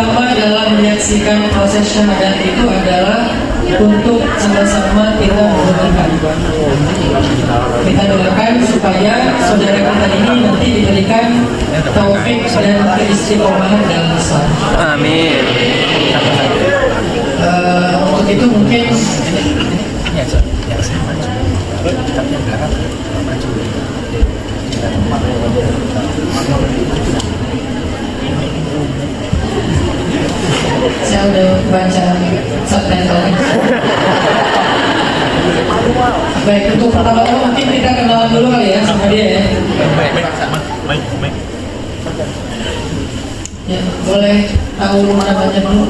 utama dalam menyaksikan proses syahadat itu adalah untuk sama-sama kita mendoakan. Kita doakan supaya saudara kita ini nanti diberikan taufik dan keistiqomahan dalam Islam. Amin. Untuk itu mungkin saya udah baca subtitle. Baik, untuk pertama-tama mungkin kita kenalan dulu kali ya sama dia ya. Ya, boleh tahu namanya dulu.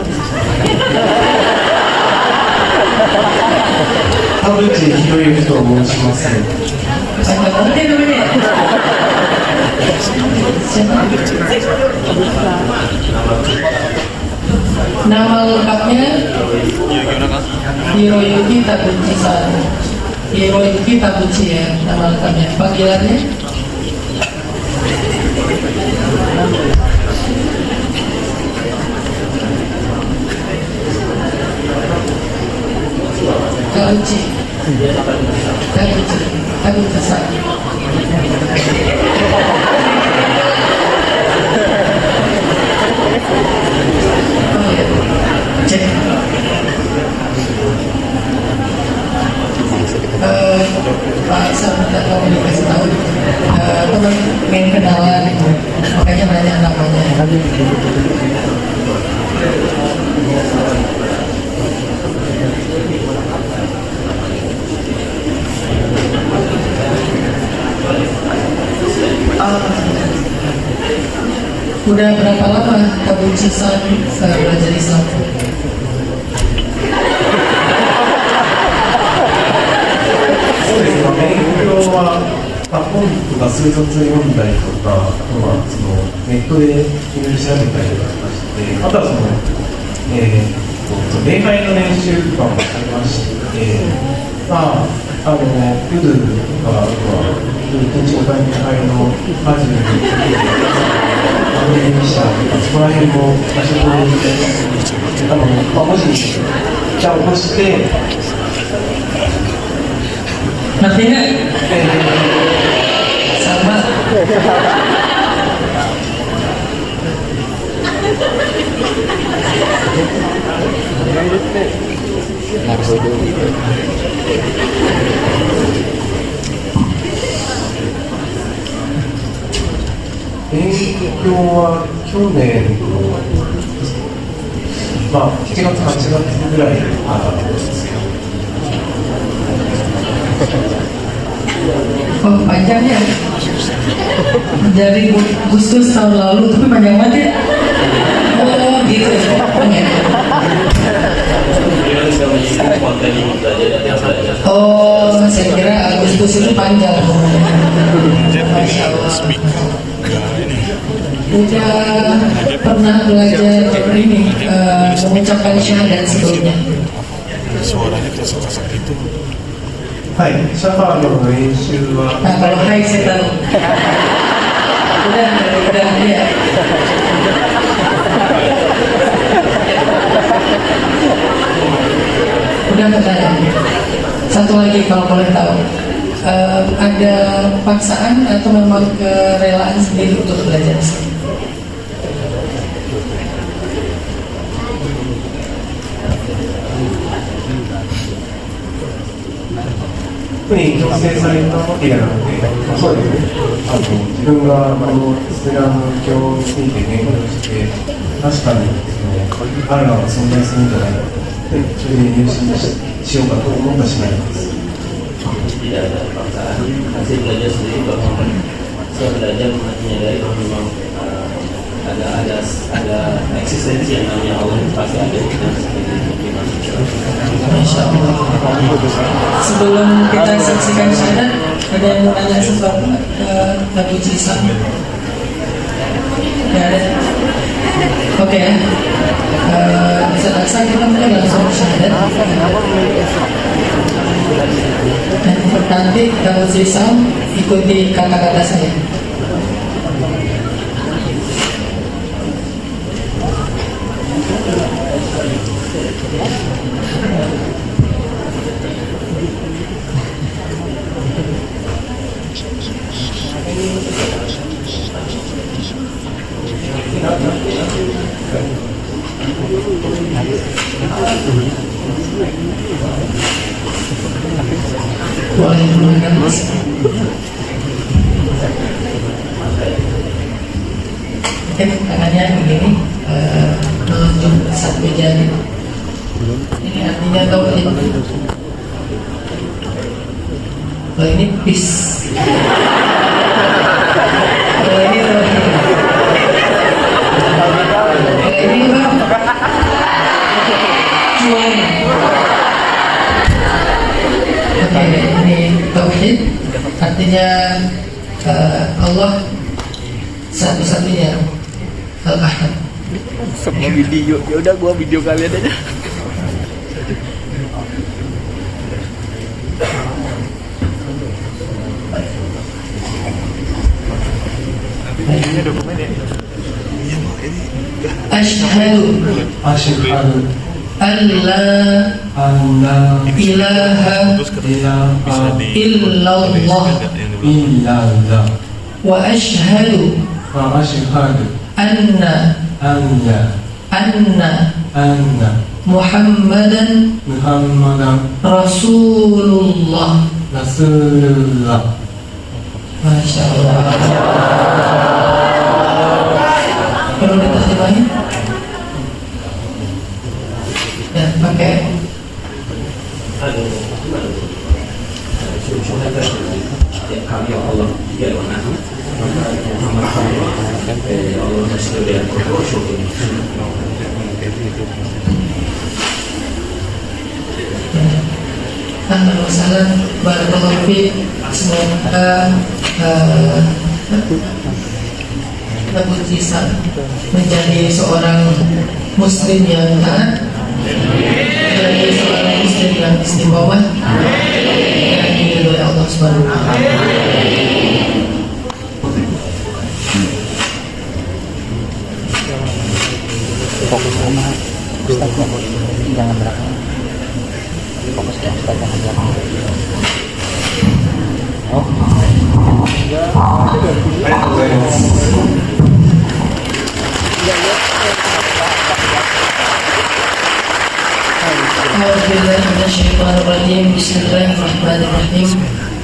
田淵博之と申します。 Saya ngerti namanya. Nama lengkapnya Hiroyuki Taguchi-san. Hiroyuki Taguchi ya nama lengkapnya. Panggilannya Taguchi. Taguchi-san. Oh ya, cek. Pak, saya minta kamu dikasih tahu. Teman ingin kenalan, makanya nanya namanya. Udah berapa lama Taguchi-san belajar Islam?本とか数冊読んだりとか、あとはそのネットでいろいろ調べたりとかして、あとはその、礼拝の練習とかもありまして、まあ、夜とか、あとは一日お会に会のバジルにアメリカしたとか、そこら辺も場所で、文字に起こして、Ngerti nggak? Sama.去年の、まあ、7月、8月ぐらいですけど、 Oh, panjang ya? Dari Agustus tahun lalu, tapi panjang banget ya? Oh, gitu ya? Oh, saya kira Agustus itu panjang. Masya Allah. Udah pernah belajar ini, mengucapkan syahadat sebelumnya? Suaranya kasak-kasak itu. はい、シャワーの練習は。 Nah, kalau hai saya tahu. Udah ya. Udah ketanya. Satu lagi kalau boleh tahu, ada paksaan atau memang kerelaan sendiri untuk belajar Islam?特に強制されたわけじゃなくて、そうですね、自分がイスラム教について勉強して、確かにアラーが存在するんじゃないかと、それで入信しようかと思った次第です。 Tidak ada paksaan, hasil belajar sendiri bahwa saya belajar menyadari bahwa memang ada eksistensi yang namanya Allah pasti ada dan seperti itu Masya Allah. Sebelum kita saksikan syahadat, ada yang mau tanya sesuatu ke Taguchi-san? Tidak ada. Oke ya. Bisa taksa kita mulai langsung syahadat. Dan nanti Taguchi-san ikuti kata-kata saya. Boleh menggunakan Mas. Tangannya begini, menunjuk satu jari. Ini artinya tauhid. Kalau ini peace. Kalau ini tauhid. Kalau ini apa? Cuan. Oke, ini tauhid. Artinya Allah satu-satunya. Al-Ahad. Semua video, ya udah gua video kalian aja. Ini dokumen ya. Asyhadu Asyhadu alla alla ilaha ilaha illallah illallah wa asyhadu wa asyhadu anna anna Muhammadan Muhammadan Rasulullah. Rasulullah. Masya Allah. Perlu diterjemahin? Ya, pakai. Kami Allah ya Allah Ahlan wa sahlan, barakallahu fiik. Semoga Abu Jisa menjadi seorang muslim yang taat, menjadi seorang muslim yang istiqomah, yang diridhoi Allah Subhanahu wa taala. Fokus sama Ustaz, jangan belakang. Fokus ke Ustaz, jangan belakang. Oh. Bismillahirrahmanirrahim. Bismillahirrahmanirrahim.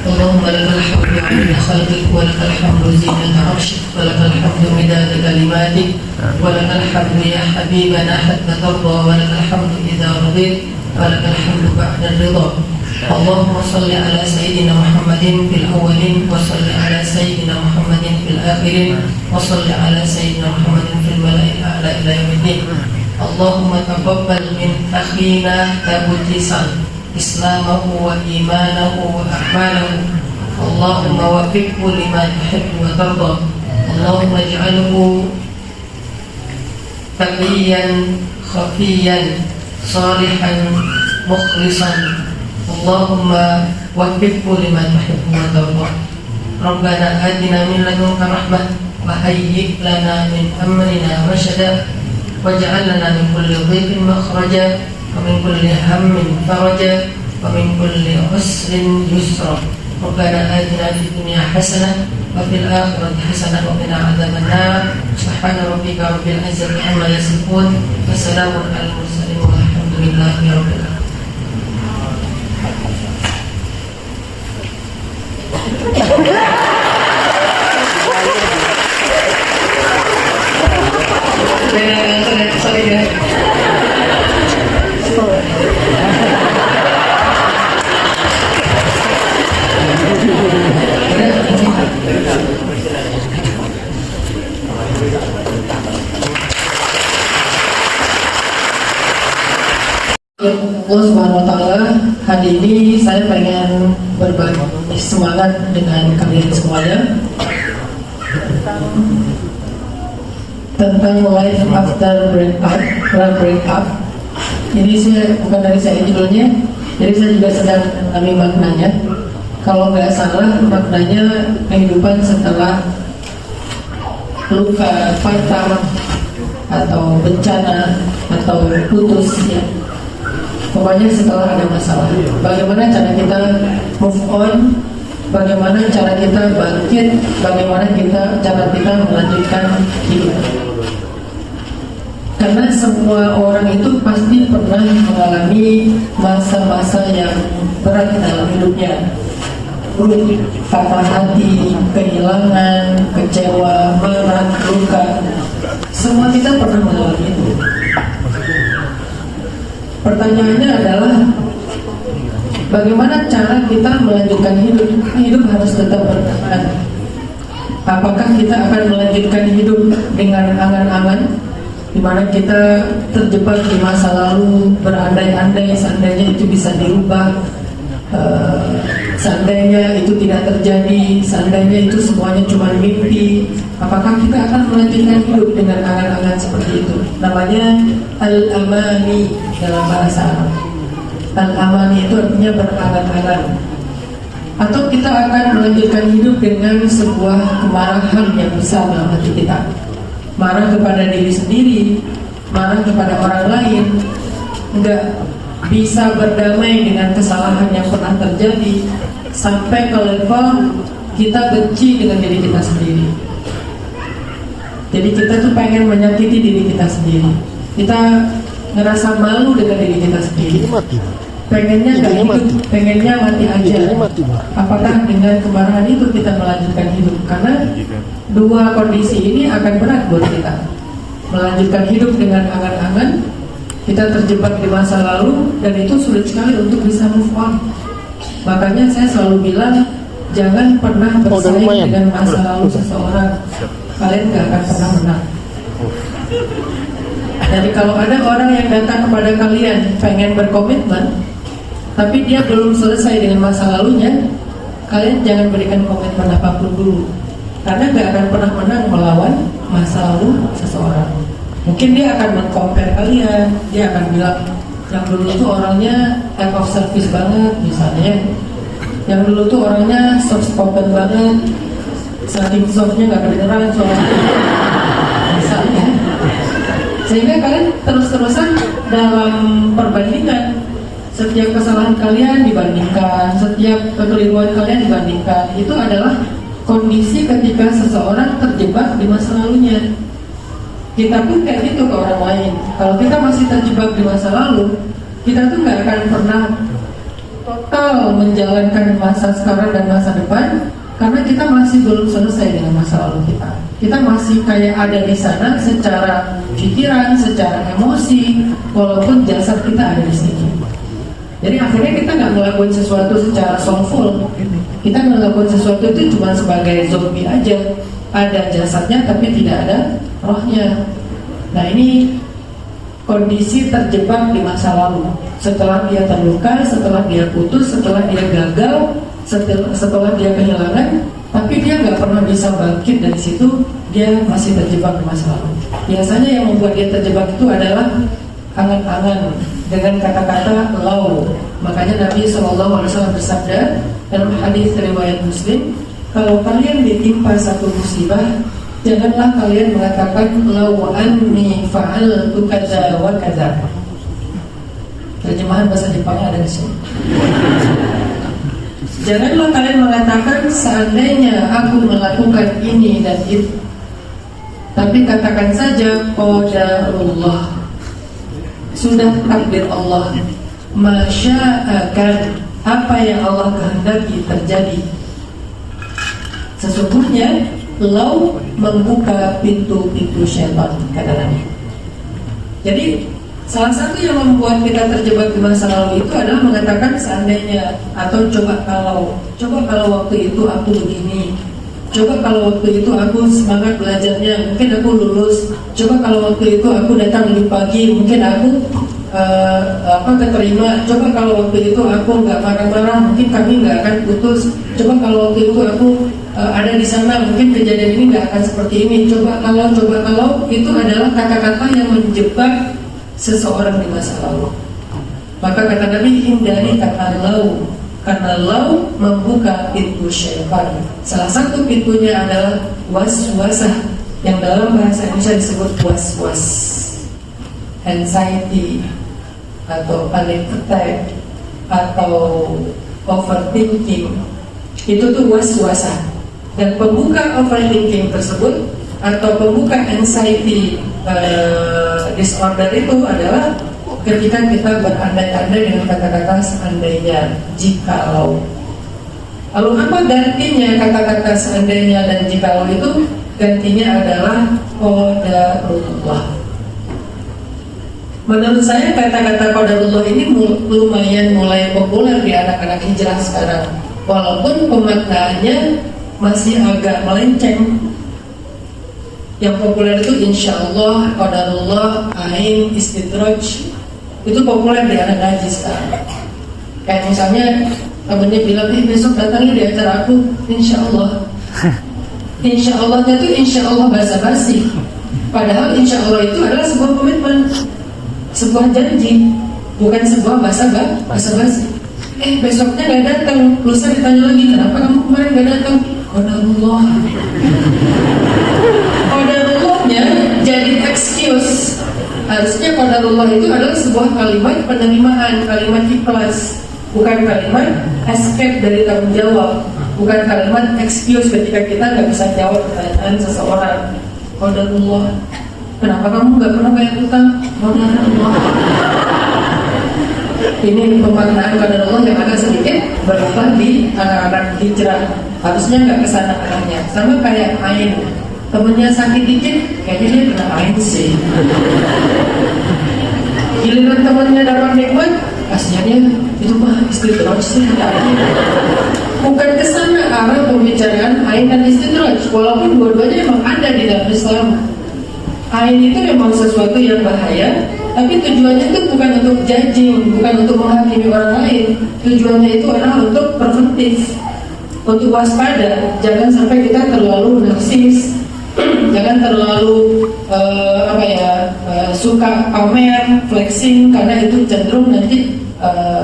Allahumma lakal hamdu 'ala khalqik wa lakal hamdu zinata 'arsyik wa lakal hamdu midada kalimatik wa lakal hamdu ya habibana hatta tarda wa lakal hamdu idza radit wa lakal hamdu ba'da ridha. Allahumma salli ala sayyidina Muhammadin fil awwalin wa salli ala sayyidina Muhammadin fil akhirin wa salli ala sayyidina Muhammadin fil mala'il a'la ila yaumiddin. Allahumma taqabbal min akhina Abu Jisan islamahu wa imanahu wa a'malahu. Allahumma waffiqhu lima tuhibbu wa tarda. Allahumma ij'alhu taqiyan khafiyan salihan mukhlisan. Allahumma waffiqhu lima tuhibbu wa tarda. Rabbana atina min ladunka rahmah wa hayyi' lana min amrina rashada waj'al lana min kulli dhiqin makhraja wa min kulli hammin faraja wa min kulli usrin yusra. Rabbana atina fid dunya hasanah wa fil akhirati hasanah wa qina adzaban nar. Subhana rabbika rabbil izzati amma yasifun wa salamun alal mursalin walhamdulillahi rabbil alamin. Sorry guys. Allah Subhanahu wa taala, hari ini saya pengen berbagi semangat dengan kalian semuanya tentang life after breakup. Ini saya bukan dari saya judulnya, jadi saya juga sedang mengalami maknanya. Kalau nggak salah maknanya kehidupan setelah luka fatal atau bencana atau putus ya. Pokoknya setelah ada masalah, bagaimana cara kita move on, bagaimana cara kita bangkit, bagaimana cara kita melanjutkan hidup. Karena semua orang itu pasti pernah mengalami masa-masa yang berat dalam hidupnya. Patah hati, kehilangan, kecewa, marah, luka. Semua kita pernah mengalami itu. Pertanyaannya adalah bagaimana cara kita melanjutkan hidup? Hidup harus tetap bertahan. Apakah kita akan melanjutkan hidup dengan angan-angan, di mana kita terjebak di masa lalu, berandai-andai seandainya itu bisa dirubah, seandainya itu tidak terjadi, seandainya itu semuanya cuma mimpi? Apakah kita akan melanjutkan hidup dengan angan-angan seperti itu? Namanya al-amani dalam bahasa Arab. Al-amani itu artinya berangan-angan. Atau kita akan melanjutkan hidup dengan sebuah kemarahan yang besar dalam hati kita. Marah kepada diri sendiri, marah kepada orang lain, enggak bisa berdamai dengan kesalahan yang pernah terjadi, sampai ke level kita benci dengan diri kita sendiri. Jadi kita tuh pengen menyakiti diri kita sendiri. Kita ngerasa malu dengan diri kita sendiri. Pengennya nggak hidup, pengennya mati aja. Apakah dengan kemarahan itu kita melanjutkan hidup? Karena dua kondisi ini akan berat buat kita. Melanjutkan hidup dengan angan-angan, kita terjebak di masa lalu, dan itu sulit sekali untuk bisa move on. Makanya saya selalu bilang, jangan pernah bersaing dengan masa lalu seseorang. Kalian gak akan pernah menang. Jadi kalau ada orang yang datang kepada kalian pengen berkomitmen, tapi dia belum selesai dengan masa lalunya, kalian jangan berikan komitmen apapun dulu. Karena gak akan pernah menang melawan masa lalu seseorang. Mungkin dia akan men-compare kalian, dia akan bilang yang dulu tuh orangnya act of service banget misalnya, yang dulu tuh orangnya soft spoken banget, saking softnya gak kedengeran soalnya misalnya. Sehingga kalian terus-terusan dalam perbandingan, setiap kesalahan kalian dibandingkan, setiap kekeliruan kalian dibandingkan. Itu adalah kondisi ketika seseorang terjebak di masa lalunya. Kita pun kayak gitu ke orang lain. Kalau kita masih terjebak di masa lalu, kita tuh nggak akan pernah total menjalankan masa sekarang dan masa depan, karena kita masih belum selesai dengan masa lalu kita. Kita masih kayak ada di sana secara pikiran, secara emosi, walaupun jasad kita ada di sini. Jadi akhirnya kita nggak melakukan sesuatu secara soulful. Kita melakukan sesuatu itu cuma sebagai zombie aja. Ada jasadnya tapi tidak ada rohnya. Nah ini kondisi terjebak di masa lalu. Setelah dia terluka, setelah dia putus, setelah dia gagal, setelah dia kehilangan, tapi dia nggak pernah bisa bangkit dari situ. Dia masih terjebak di masa lalu. Biasanya yang membuat dia terjebak itu adalah angan-angan dengan kata-kata law. Makanya Nabi SAW bersabda dalam hadis riwayat Muslim, kalau kalian ditimpa satu musibah, janganlah kalian mengatakan law anni fa'altu kadza wa kadza. Terjemahan bahasa Jepangnya ada di sini. Janganlah kalian mengatakan seandainya aku melakukan ini dan itu, tapi katakan saja qadarullah, sudah takdir Allah, masya'akan, apa yang Allah kehendaki terjadi. Sesungguhnya law membuka pintu-pintu syaitan, kata Nabi. Jadi salah satu yang membuat kita terjebak di masa lalu itu adalah mengatakan seandainya, atau coba kalau waktu itu aku begini, coba kalau waktu itu aku semangat belajarnya, mungkin aku lulus. Coba kalau waktu itu aku datang lebih pagi, mungkin aku keterima. Coba kalau waktu itu aku nggak marah-marah, mungkin kami nggak akan putus. Coba kalau waktu itu aku ada di sana, mungkin kejadian ini nggak akan seperti ini. Coba kalau itu adalah kata-kata yang menjebak seseorang di masa lalu. Maka kata Nabi, hindari kata law, karena law membuka pintu syaitan. Salah satu pintunya adalah waswasah, yang dalam bahasa Indonesia disebut was-was, anxiety, atau panic attack atau overthinking, itu tuh was-wasan. Dan pembuka overthinking tersebut atau pembuka anxiety disorder itu adalah ketika kita berandai-andai dengan kata-kata seandainya, jikalau. Lalu apa gantinya kata-kata seandainya dan jikalau itu? Gantinya adalah qadarullah. Menurut saya kata-kata qadarullah ini lumayan mulai populer di anak-anak hijrah sekarang, walaupun pemaknaannya masih agak melenceng. Yang populer itu insyaallah, qadarullah, ain, istidraj, itu populer di anak ngaji sekarang. Kayak misalnya temennya bilang, besok datangnya di acara aku, insyaallah. Insyaallah-nya itu insyaallah basa-basi. Padahal insyaallah itu adalah sebuah komitmen, sebuah janji, bukan sebuah basa-basi. Besoknya gak datang, lusa ditanya lagi, kenapa kamu kemarin gak datang? Qadarullah. Qadarullah-nya jadi excuse. Harusnya qadarullah itu adalah sebuah kalimat penerimaan, kalimat ikhlas, bukan kalimat escape dari tanggung jawab, bukan kalimat excuse ketika kita nggak bisa jawab pertanyaan seseorang. Qadarullah, kenapa kamu nggak pernah bayar utang? Qadarullah. Ini pemaknaan qadarullah yang agak sedikit berubah di anak-anak hijrah. Harusnya nggak kesana arahnya. Sama kayak ain, temennya sakit dikit, kayaknya dia kena ain sih. Giliran temennya dapat nikmat, kasihannya itu mah istidraj sih. Bukan kesana arah pembicaraan ain dan istidraj, walaupun dua-duanya memang ada di dalam Islam. Ain itu memang sesuatu yang bahaya, tapi tujuannya itu bukan untuk judging, bukan untuk menghakimi orang lain. Tujuannya itu adalah untuk preventif, untuk waspada. Jangan sampai kita terlalu narsis, jangan terlalu suka pamer, flexing, karena itu cenderung nanti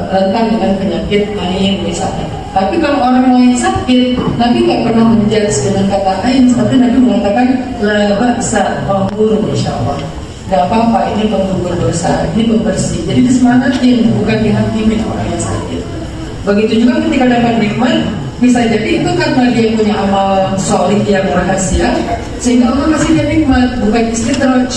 rentan dengan penyakit ain misalnya. Tapi kalau orang lain sakit, Nabi nggak pernah menjudge dengan kata ain, tapi Nabi mengatakan la ba'sa tahur, insyaallah. Gak apa-apa, ini penggugur dosa, ini pembersih. Jadi disemangatin, bukan dihakimi orang yang sakit. Begitu juga ketika dapat nikmat, bisa jadi itu karena dia punya amal solih yang rahasia, sehingga Allah kasih dia nikmat, bukan istidraj.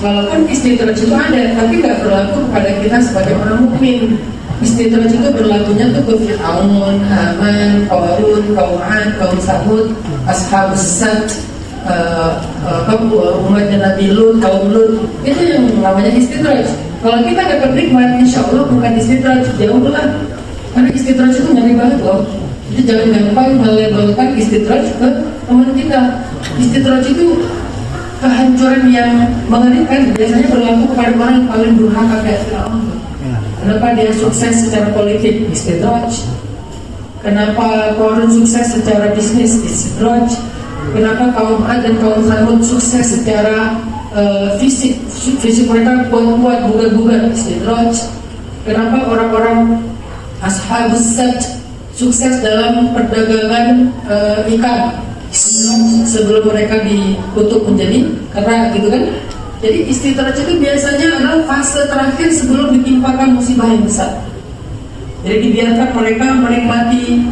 Walaupun istidraj itu ada, tapi gak berlaku kepada kita sebagai orang mukmin. Istidraj itu berlakunya tuh ke Fir'aun, Haman, Qarun, kaum Ad, kaum Samud, Ashabus Sabt, umatnya Nabi Lut, kaum Lut. Itu yang namanya istidraj. Kalau kita dapat nikmat, insya Allah bukan istidraj, jauh lah. Karena istidraj itu nyari banget loh. Jadi jangan gampang melabelkan istidraj ke teman kita. Istidraj itu kehancuran yang mengerikan. Biasanya berlaku kepada orang yang paling durhaka kayak Fir'aun. Kenapa dia sukses secara politik? Istidraj. Kenapa Qarun sukses secara bisnis? Istidraj. Kenapa kaum Ad dan kaum Samud sukses secara fisik mereka kuat-kuat, bugar-bugar? Istidraj. Kenapa orang-orang Ashabus Sabt sukses dalam perdagangan ikan sebelum mereka dikutuk menjadi kera, gitu kan? Jadi istidraj itu biasanya adalah fase terakhir sebelum ditimpakan musibah yang besar. Jadi dibiarkan mereka menikmati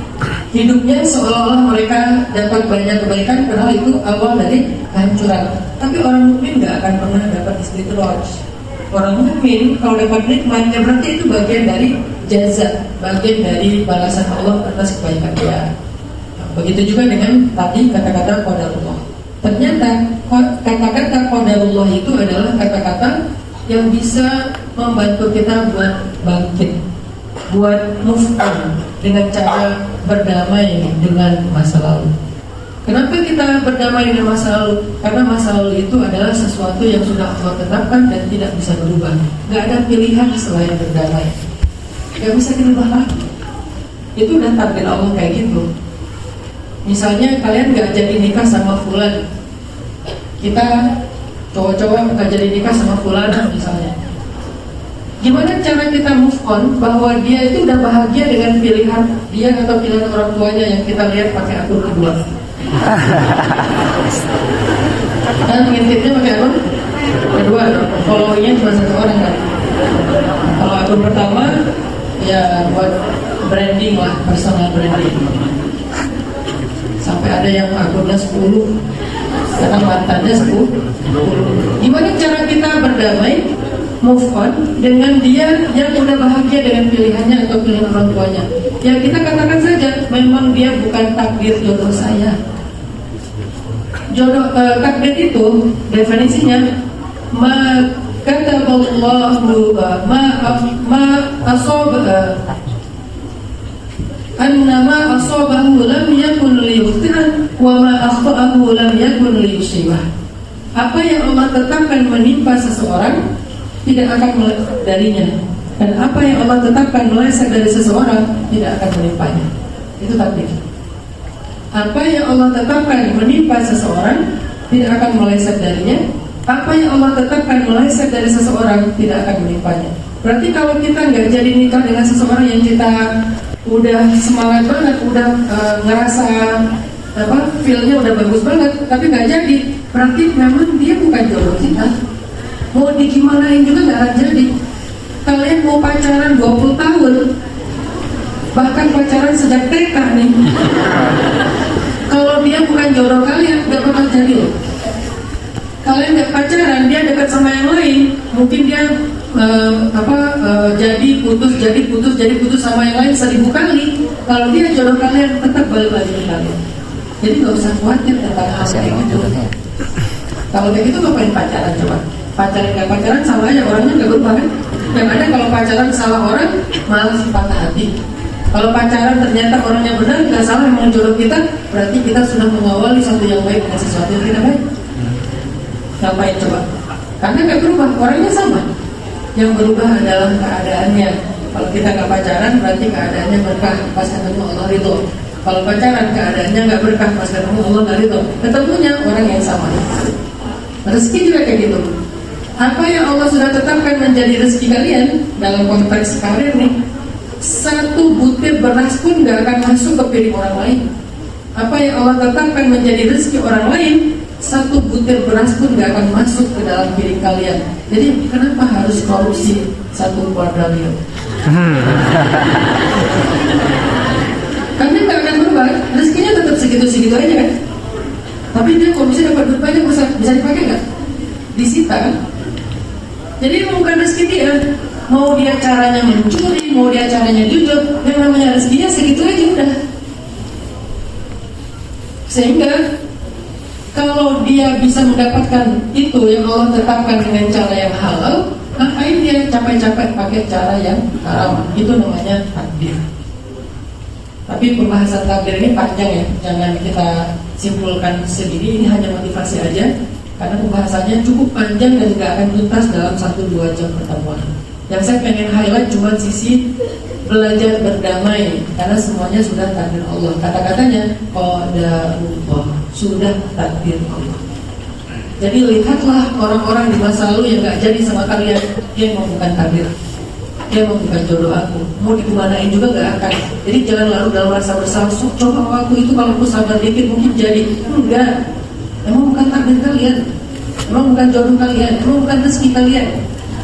hidupnya seolah-olah mereka dapat banyak kebaikan, padahal itu awal dari kehancuran. Tapi orang mukmin nggak akan pernah dapat istidraj. Orang mukmin kalau dapat nikmat, ya berarti itu bagian dari jaza, bagian dari balasan Allah atas kebaikan dia. Begitu juga dengan tadi kata-kata qadarullah. Ternyata kata-kata qadarullah itu adalah kata-kata yang bisa membantu kita buat bangkit, buat move on dengan cara berdamai dengan masa lalu. Kenapa kita berdamai dengan masa lalu? Karena masa lalu itu adalah sesuatu yang sudah Allah tetapkan dan tidak bisa berubah. Gak ada pilihan selain berdamai. Gak bisa dirubah lagi. Itu udah takdir Allah kayak gitu. Misalnya kalian gak jadi nikah sama fulan, kita cowok-cowok gak jadi nikah sama fulan misalnya. Gimana cara kita move on bahwa dia itu udah bahagia dengan pilihan dia atau pilihan orang tuanya yang kita lihat pakai akun kedua? Dan ngintipnya pakai akun kedua, followingnya cuma satu orang kan. Kalau akun pertama ya buat branding lah, personal branding. Sampai ada yang akunnya 10 karena mantannya 10. Gimana cara kita berdamai, move on dengan dia yang udah bahagia dengan pilihannya atau pilihan orang tuanya? Ya kita katakan saja, memang dia bukan takdir jodoh saya. Jodoh takdir itu definisinya kataballahu ma asaba annama asabahu lam yakun liyukhti'an wa ma akhta'ahu lam yakun liyusibah. Apa yang Allah tetapkan menimpa seseorang tidak akan darinya, dan apa yang Allah tetapkan meleset dari seseorang tidak akan menimpanya. Itu takdir. Apa yang Allah tetapkan menimpa seseorang tidak akan meleset darinya. Apa yang Allah tetapkan meleset dari seseorang tidak akan menimpanya. Berarti kalau kita nggak jadi nikah dengan seseorang yang kita udah semangat banget, udah ngerasa feel-nya udah bagus banget, tapi nggak jadi, berarti memang dia bukan jodoh kita. Mau digimanain juga nggak akan jadi. Kalian mau pacaran 20 tahun, bahkan pacaran sejak TK nih, kalau dia bukan jodoh kalian nggak bakal jadi loh. Kalian nggak pacaran, dia dekat sama yang lain, mungkin dia jadi putus sama yang lain 1000 kali. Kalau dia jodoh kalian, tetap balik lagi ke kalian. Jadi nggak usah khawatir tentang hal kayak gitu. Kalau kayak gitu ngapain pacaran coba? Pacaran nggak pacaran sama aja, orangnya nggak berubah kan? Yang ada kalau pacaran salah orang, malah patah hati. Kalau pacaran ternyata orangnya benar, nggak salah, memang jodoh kita, berarti kita sudah mengawali sesuatu yang baik dengan sesuatu yang tidak baik. Ngapain coba? Karena nggak berubah, orangnya sama. Yang berubah adalah keadaannya. Kalau kita nggak pacaran, berarti keadaannya berkah, pas ketemu Allah ridho. Kalau pacaran, keadaannya nggak berkah, pas ketemu Allah nggak ridho. Ketemunya orang yang sama. Rezeki juga kayak gitu. Apa yang Allah sudah tetapkan menjadi rezeki kalian dalam konteks karir nih, 1 butir beras pun nggak akan masuk ke piring orang lain. Apa yang Allah tetapkan menjadi rezeki orang lain, 1 butir beras pun gak akan masuk ke dalam piring kalian. Jadi kenapa harus korupsi 1 kuadrillion? Karena gak akan berubah, rezekinya tetap segitu-segitu aja kan. Tapi dia korupsi dapat duit banyak, bisa dipakai gak? Disita kan. Jadi bukan rezeki dia. Mau dia caranya mencuri, mau dia caranya jujur, yang namanya rezekinya segitu aja udah. Sehingga kalau dia bisa mendapatkan itu yang Allah tetapkan dengan cara yang halal, ngapain dia capek-capek pakai cara yang haram? Itu namanya takdir. Tapi pembahasan takdir ini panjang ya, jangan kita simpulkan sendiri. Ini hanya motivasi aja, karena pembahasannya cukup panjang dan gak akan tuntas dalam 1-2 jam pertemuan. Yang saya pengen highlight cuma sisi belajar berdamai, karena semuanya sudah takdir Allah. Kata-katanya qadarullah, sudah takdir Allah. Jadi lihatlah orang-orang di masa lalu yang gak jadi sama kalian, dia mau bukan takdir, dia mau bukan jodoh aku, mau dikemanain juga gak akan. Jadi jangan larut dalam rasa bersalah. Coba aku itu kalau aku sabar dikit mungkin jadi. Enggak, emang bukan takdir kalian, emang bukan jodoh kalian, emang bukan rezeki kalian.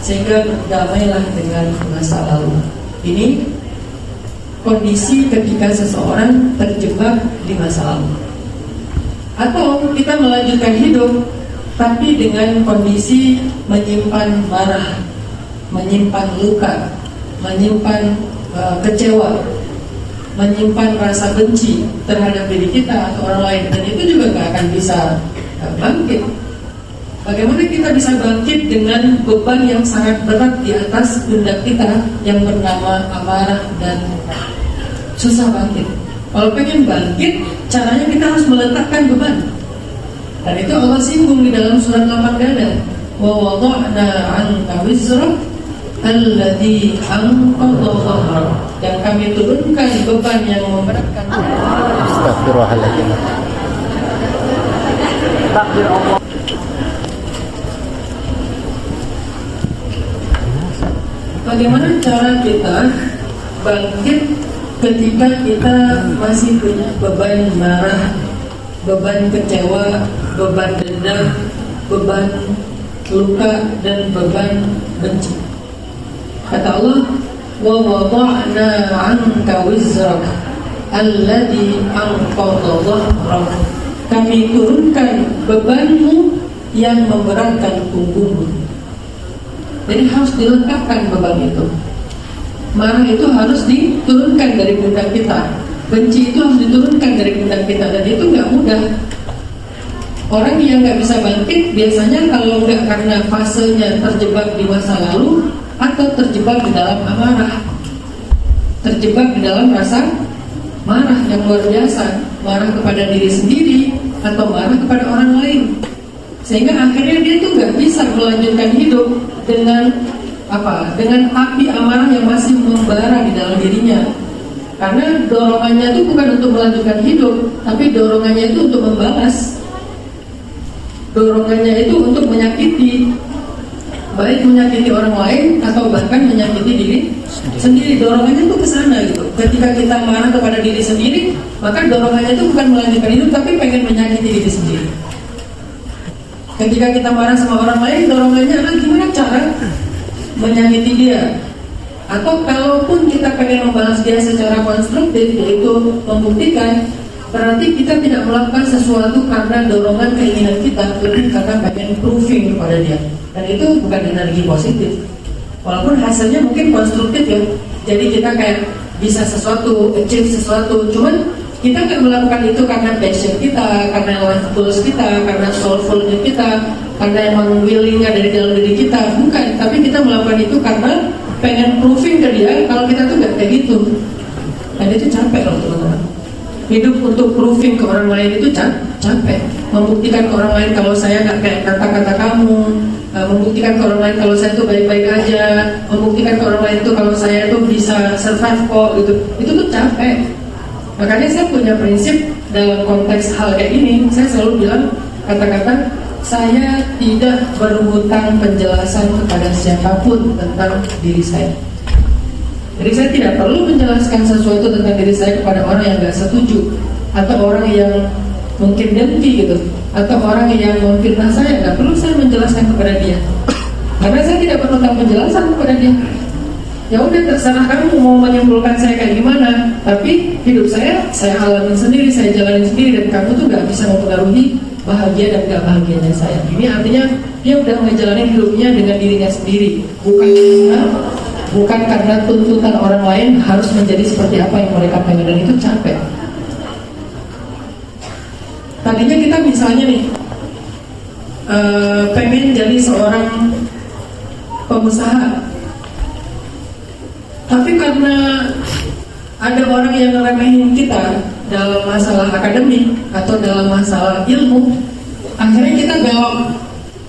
Sehingga berdamailah dengan masa lalu. Ini kondisi ketika seseorang terjebak di masa lalu. Atau kita melanjutkan hidup tapi dengan kondisi menyimpan marah, menyimpan luka, menyimpan kecewa, menyimpan rasa benci terhadap diri kita atau orang lain, dan itu juga gak akan bisa bangkit. Bagaimana kita bisa bangkit dengan beban yang sangat berat di atas pundak kita yang bernama amarah dan susah bangkit? Kalau pengen bangkit, caranya kita harus meletakkan beban. Dan itu Allah singgung di dalam surat Al-Maidah. Wa wada'na 'anka wizrak alladzi anqadha dhahrak. Dan kami turunkan beban yang memberatkan. Astagfirullahaladzim. Takdir Allah. Bagaimana cara kita bangkit ketika kita masih punya beban marah, beban kecewa, beban dendam, beban luka, dan beban benci? wa wada'na 'anka wizrak alladhi anqadha dhahrak. Kami turunkan bebanmu yang memberatkan punggungmu. Jadi harus dilengkapkan beban itu. Marah itu harus diturunkan dari pundak kita. Benci itu harus diturunkan dari pundak kita, dan itu nggak mudah. Orang yang nggak bisa bangkit biasanya kalau nggak karena fasenya terjebak di masa lalu atau terjebak di dalam amarah, terjebak di dalam rasa marah yang luar biasa, marah kepada diri sendiri atau marah kepada orang lain, sehingga akhirnya dia tuh nggak bisa melanjutkan hidup dengan dengan api amarah yang masih membara di dalam dirinya. Karena dorongannya itu bukan untuk melanjutkan hidup, tapi dorongannya itu untuk membalas. Dorongannya itu untuk menyakiti, baik menyakiti orang lain atau bahkan menyakiti diri sendiri. Dorongannya itu ke sana gitu. Ketika kita marah kepada diri sendiri, maka dorongannya itu bukan melanjutkan hidup, tapi pengen menyakiti diri sendiri. Ketika kita marah sama orang lain, dorongannya adalah gimana cara menyakiti dia. Atau kalaupun kita pengen membalas dia secara konstruktif, yaitu membuktikan, berarti kita tidak melakukan sesuatu karena dorongan keinginan kita, lebih karena pengen proving kepada dia. Dan itu bukan energi positif. Walaupun hasilnya mungkin konstruktif ya. Jadi kita kayak bisa sesuatu, achieve sesuatu. Cuman kita nggak melakukan itu karena passion kita, karena life goals kita, karena soulfulnya kita, karena emang willingnya dari dalam diri kita. Bukan, tapi kita melakukan itu karena pengen proving ke dia kalau kita tuh nggak kayak gitu. Dan itu capek loh teman-teman. Hidup untuk proving ke orang lain itu capek. Membuktikan ke orang lain kalau saya nggak kayak kata-kata kamu, membuktikan ke orang lain kalau saya tuh baik-baik aja, membuktikan ke orang lain tuh kalau saya tuh bisa survive kok gitu. Itu tuh capek. Makanya saya punya prinsip dalam konteks hal kayak gini. Saya selalu bilang kata-kata, saya tidak berhutang penjelasan kepada siapapun tentang diri saya. Jadi saya tidak perlu menjelaskan sesuatu tentang diri saya kepada orang yang gak setuju, atau orang yang mungkin dengki gitu, atau orang yang memfitnah saya. Gak perlu saya menjelaskan kepada dia, karena saya tidak berhutang penjelasan kepada dia. Ya udah, terserah kamu mau menyimpulkan saya kayak gimana, tapi hidup saya alami sendiri, saya jalanin sendiri, dan kamu tuh gak bisa mempengaruhi bahagia dan gak bahagianya saya. Ini artinya dia udah ngejalanin hidupnya dengan dirinya sendiri, bukan karena tuntutan orang lain harus menjadi seperti apa yang mereka pengen, dan itu capek. Tadinya kita misalnya nih pengen jadi seorang pengusaha, tapi karena ada orang yang ngeremehin kita dalam masalah akademik atau dalam masalah ilmu, akhirnya kita belok.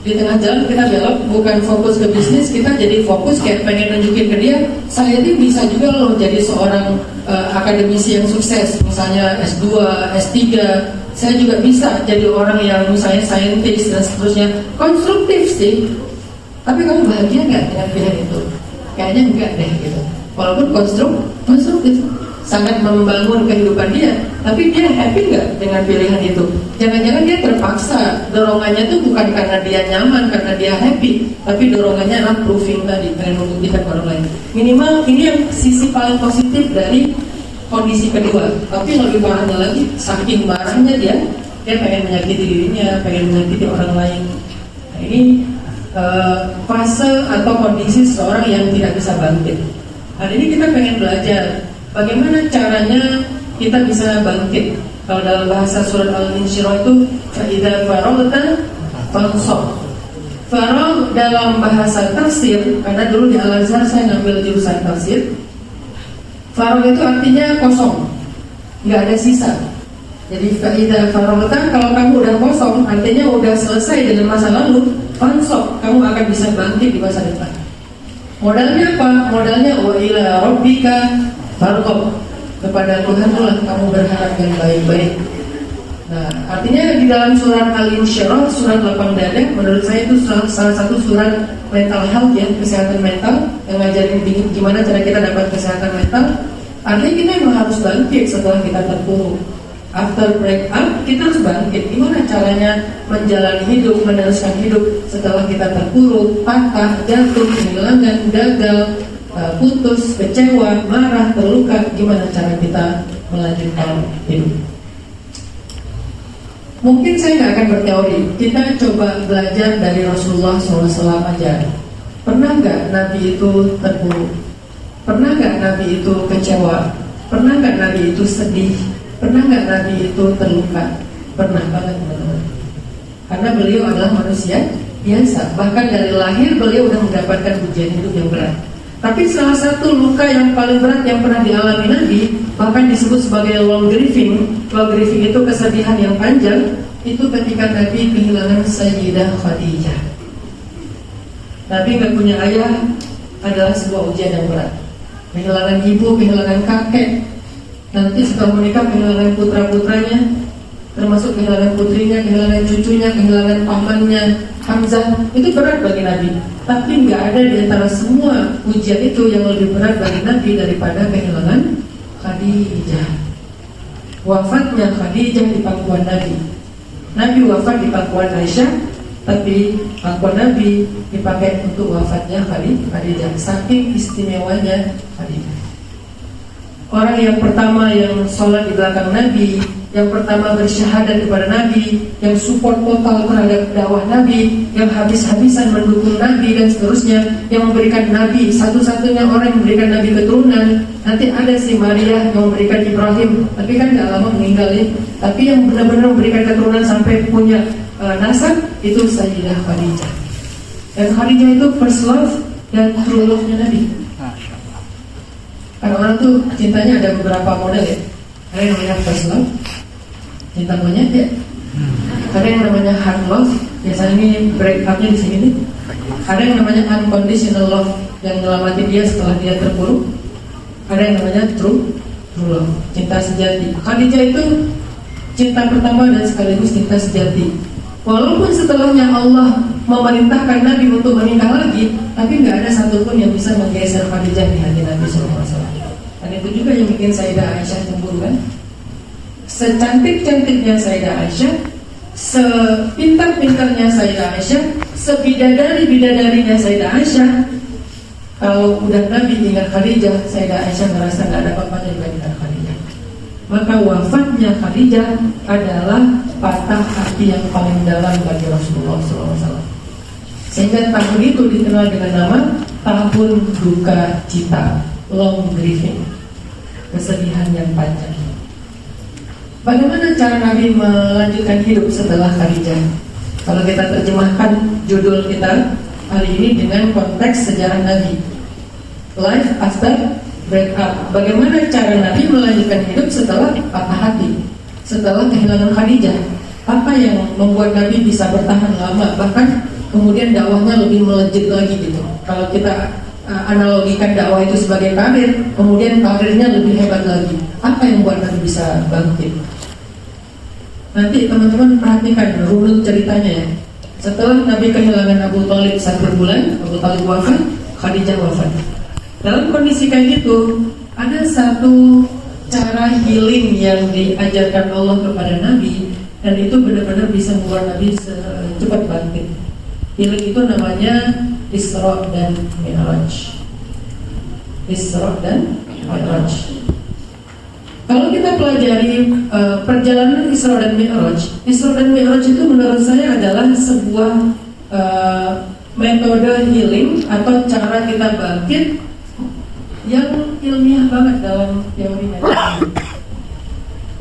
Di tengah jalan kita belok, bukan fokus ke bisnis, kita jadi fokus kayak pengen nunjukin ke dia, saya ini bisa juga loh jadi seorang akademisi yang sukses, misalnya S2, S3, saya juga bisa jadi orang yang misalnya saintis dan seterusnya. Konstruktif sih, tapi kamu bahagia nggak dengan pilihan itu? Kayaknya enggak deh gitu. Walaupun konstruktif, sangat membangun kehidupan dia, tapi dia happy nggak dengan pilihan itu? Jangan-jangan dia terpaksa. Dorongannya itu bukan karena dia nyaman, karena dia happy, tapi dorongannya adalah proving tadi, pengen membuktikan ke orang lain. Minimal ini yang sisi paling positif dari kondisi kedua. Tapi lebih parahnya lagi, saking marahnya dia pengen menyakiti dirinya, pengen menyakiti orang lain. Nah, ini fase atau kondisi seseorang yang tidak bisa bangkit. Hari ini kita pengen belajar bagaimana caranya kita bisa bangkit. Kalau dalam bahasa surat Al-Insyirah itu fa'idza faragta fansab. Farag dalam bahasa tafsir, karena dulu di Al-Azhar saya ngambil jurusan tafsir. Farag itu artinya kosong, nggak ada sisa. Jadi fa'idza faragta, kalau kamu udah kosong, artinya udah selesai dengan masa lalu. Fansab, kamu akan bisa bangkit di masa depan. Modalnya apa? Modalnya wa ila rabbika farghab, kepada Tuhan lah kamu berharap yang baik-baik. Nah, artinya di dalam surat Al-Insyirah, surat lapang dada, menurut saya itu salah satu surat mental health ya, kesehatan mental, yang ngajarin gimana cara kita dapat kesehatan mental. Artinya kita memang harus bangkit setelah kita terpuruk. After break up, kita harus bangkit. Gimana caranya menjalani hidup, meneruskan hidup setelah kita terpuruk, patah, jatuh, kehilangan, gagal, putus, kecewa, marah, terluka, gimana cara kita melanjutkan hidup? Mungkin saya nggak akan berteori. Kita coba belajar dari Rasulullah SAW aja. Pernah nggak Nabi itu terpuruk? Pernah nggak Nabi itu kecewa? Pernah nggak Nabi itu sedih? Pernah nggak Nabi itu terluka? Pernah banget, teman-teman. Karena beliau adalah manusia biasa. Bahkan dari lahir beliau sudah mendapatkan ujian hidup yang berat. Tapi salah satu luka yang paling berat yang pernah dialami Nabi, bahkan disebut sebagai long grieving. Long grieving itu kesedihan yang panjang. Itu ketika Nabi kehilangan Sayyidah Khadijah. Nabi nggak punya ayah adalah sebuah ujian yang berat. Kehilangan ibu, kehilangan kakek, nanti setelah menikah kehilangan putra-putranya, termasuk kehilangan putrinya, kehilangan cucunya, kehilangan pamannya Hamzah. Itu berat bagi Nabi. Tapi nggak ada di antara semua ujian itu yang lebih berat bagi Nabi daripada kehilangan Khadijah. Wafatnya Khadijah di pangkuan Nabi. Nabi wafat di pangkuan Aisyah, tapi pangkuan Nabi dipakai untuk wafatnya Khadijah. Saking istimewanya Khadijah. Orang yang pertama yang sholat di belakang Nabi, yang pertama bersyahadat kepada Nabi, yang support total terhadap dakwah Nabi, yang habis-habisan mendukung Nabi dan seterusnya, yang memberikan Nabi, satu-satunya orang yang memberikan Nabi keturunan. Nanti ada si Maria yang memberikan Ibrahim, tapi kan gak lama meninggal ya. Tapi yang benar-benar memberikan keturunan sampai punya nasab, itu Sayyidah Khadijah. Dan Khadijah itu first love dan true love-nya Nabi. Karena orang tuh cintanya ada beberapa model ya. Ada yang namanya first love, cinta monyet ya. Ada yang namanya hard love, biasanya ini break up-nya di sini nih. Ada yang namanya unconditional love, yang nyelamatin dia setelah dia terpuruk. Ada yang namanya true love, cinta sejati. Khadijah itu cinta pertama dan sekaligus cinta sejati. Walaupun setelahnya Allah memerintahkan Nabi untuk menikah lagi, tapi nggak ada satupun yang bisa menggeser Khadijah di hati Nabi SAW. Dan itu juga yang bikin Sayyidah Aisyah cemburu kan. Secantik-cantiknya Sayyidah Aisyah, sepintar-pintarnya Sayyidah Aisyah, sebidadari-bidadarinya Sayyidah Aisyah, kalau udah Nabi ingat Khadijah, Sayyidah Aisyah merasa nggak ada apa-apanya dibandingkan Khadijah. Maka wafatnya Khadijah adalah patah hati yang paling dalam bagi Rasulullah SAW. Sehingga tahun itu dikenal dengan nama tahun duka cita, long grieving, kesedihan yang panjang. Bagaimana cara Nabi melanjutkan hidup setelah Khadijah? Kalau kita terjemahkan judul kita hari ini dengan konteks sejarah Nabi, Life After Breakup. Bagaimana cara Nabi melanjutkan hidup setelah patah hati, setelah kehilangan Khadijah? Apa yang membuat Nabi bisa bertahan lama, bahkan kemudian dakwahnya lebih melejit lagi gitu? Kalau kita analogikan dakwah itu sebagai karir, kemudian karirnya lebih hebat lagi. Apa yang membuat Nabi bisa bangkit? Nanti teman-teman perhatikan runut ceritanya ya. Setelah Nabi kehilangan Abu Thalib 1 bulan, Abu Thalib wafat, Khadijah wafat. Dalam kondisi kayak gitu, ada satu cara healing yang diajarkan Allah kepada Nabi, dan itu benar-benar bisa membuat Nabi cepat bangkit. Healing itu namanya Isra dan Mi'raj. Isra dan Mi'raj. Kalau kita pelajari perjalanan Isra dan Mi'raj, Isra dan Mi'raj itu menurut saya adalah sebuah metode healing atau cara kita bangkit yang ilmiah banget dalam teori mental health.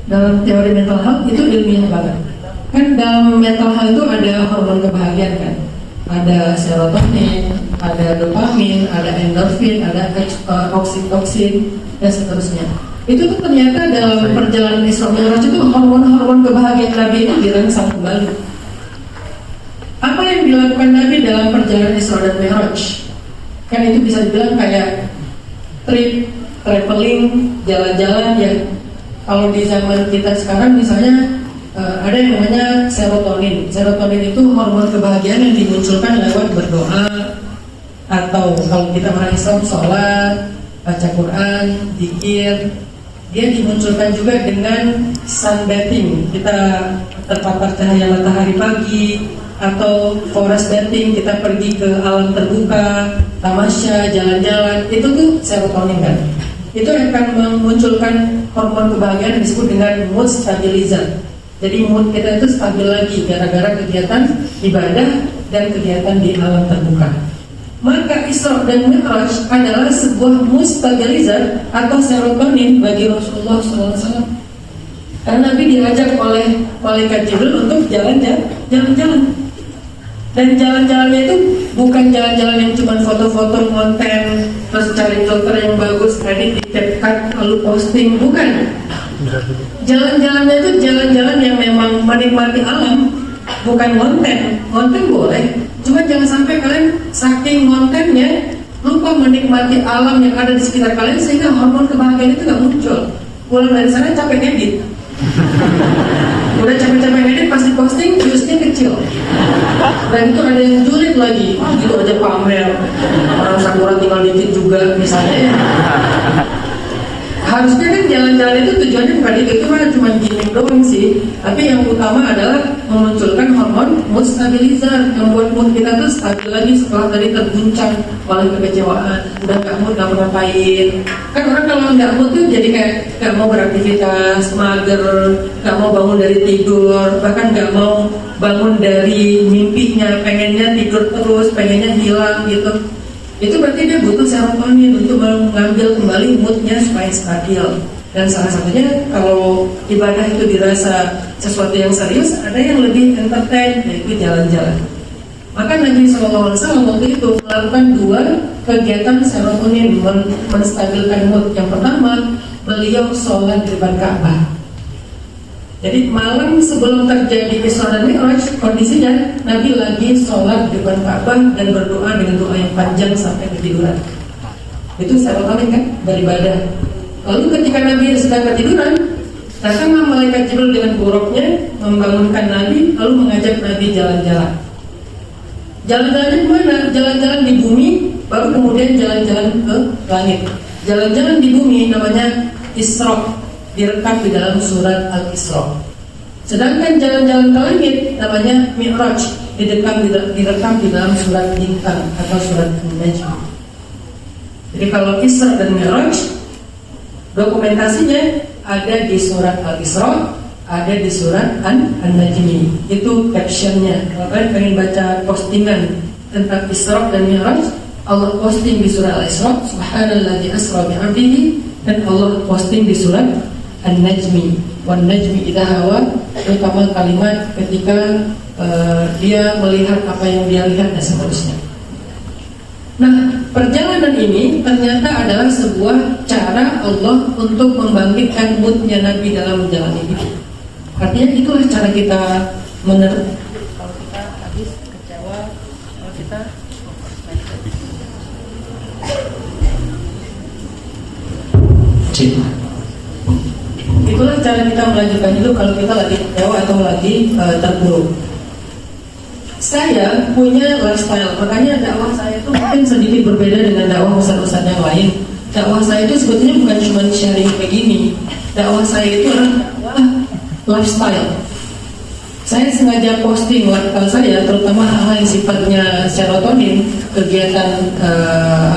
Dalam teori mental health itu ilmiah banget. Kan dalam mental health itu ada hormon kebahagiaan kan. Ada serotonin, ada dopamin, ada endorfin, ada oksitoksin dan seterusnya. Itu tuh ternyata dalam perjalanan Isra Mi'raj itu hormon-hormon kebahagiaan Nabi itu dirangsang kembali. Apa yang dilakukan Nabi dalam perjalanan Isra dan Mi'raj? Kan itu bisa dibilang kayak trip, traveling, jalan-jalan ya. Kalau di zaman kita sekarang misalnya ada yang namanya serotonin. Serotonin itu hormon kebahagiaan yang dimunculkan lewat berdoa, atau kalau kita orang Islam sholat, baca Quran, zikir. Dia dimunculkan juga dengan sunbathing. Kita terpapar cahaya matahari pagi, atau forest bathing, kita pergi ke alam terbuka, tamasya, jalan-jalan, itu tuh serotonin kan. Itu akan memunculkan hormon kebahagiaan yang disebut dengan mood stabilizer. Jadi mood kita itu stabil lagi gara-gara kegiatan ibadah dan kegiatan di alam terbuka. Maka Isra dan Mi'raj adalah sebuah mood stabilizer atau serotonin bagi Rasulullah SAW. Karena Nabi diajak oleh malaikat Jibril untuk jalan-jalan. Dan jalan-jalannya itu bukan jalan-jalan yang cuma foto-foto, konten, terus cari filter yang bagus, kredit, di-capcut, lalu posting, bukan. Jalan-jalannya itu jalan-jalan yang memang menikmati alam, bukan konten. Konten boleh, cuma jangan sampai kalian saking kontennya lupa menikmati alam yang ada di sekitar kalian sehingga hormon kebahagiaan itu gak muncul. Pulang dari sana capek ngedit. Udah capek-capek ngedit pasti posting, viewsnya kecil. Dan itu ada yang julid lagi, gitu aja pamer. Orang Sakura tinggal dikit juga misalnya ya. Harusnya kan jalan-jalan itu tujuannya bukan itu cuma gimmick doang sih. Tapi yang utama adalah memunculkan hormon mood stabilizer yang buat mood kita tuh stabil lagi setelah tadi terguncang oleh kekecewaan. Udah gak mood, gak mau ngapain. Kan orang kalau gak mood tuh jadi kayak gak mau beraktivitas, mager, gak mau bangun dari tidur, bahkan gak mau bangun dari mimpinya, pengennya tidur terus, pengennya hilang gitu. Itu berarti dia butuh serotonin untuk mengambil kembali moodnya supaya stabil. Dan salah satunya kalau ibadah itu dirasa sesuatu yang serius, ada yang lebih entertain, yaitu jalan-jalan. Maka Nabi SAW waktu itu melakukan 2 kegiatan serotonin menstabilkan mood. Yang pertama, beliau sholat di depan Ka'bah. Jadi malam sebelum terjadi Isra dan Mi'raj, kondisinya Nabi lagi sholat di depan Ka'bah dan berdoa dengan doa yang panjang sampai ketiduran. Itu serotonin kan, beribadah. Lalu ketika Nabi sedang ketiduran, datanglah malaikat Jibril dengan buruknya membangunkan Nabi, lalu mengajak Nabi jalan-jalan. Jalan-jalan di mana? Jalan-jalan di bumi, baru kemudian jalan-jalan ke langit. Jalan-jalan di bumi namanya Isra, direkam di dalam surat Al-Isra. Sedangkan jalan-jalan ke langit namanya Mi'raj, direkam di dalam surat Bintang atau surat An-Najm. Jadi kalau Isra dan Mi'raj, dokumentasinya ada di surat Al-Isra, ada di surat An-Najm. Itu captionnya. Kalau kalian pengen baca postingan tentang Isra dan Mi'raj, Allah posting di surat Al-Isra, Subhanalladzi asra bi'abdihi, dan Allah posting di surat An-Najmi, wan najmi idza hawa, terutama kalimat ketika dia melihat apa yang dia lihat dan seterusnya. Nah, perjalanan ini ternyata adalah sebuah cara Allah untuk membangkitkan moodnya Nabi dalam menjalani hidup. Artinya itulah cara kita menerima. Kalau kita habis kecewa, kalau kita itulah cara kita melanjutkan hidup kalau kita lagi kecewa atau lagi terpuruk. Saya punya lifestyle, makanya dakwah saya itu mungkin sedikit berbeda dengan dakwah ustaz-ustaz yang lain. Dakwah saya itu sebetulnya bukan cuma sharing begini. Dakwah saya itu adalah dakwah lifestyle. Saya sengaja posting lifestyle saya, terutama hal-hal yang sifatnya serotonin, kegiatan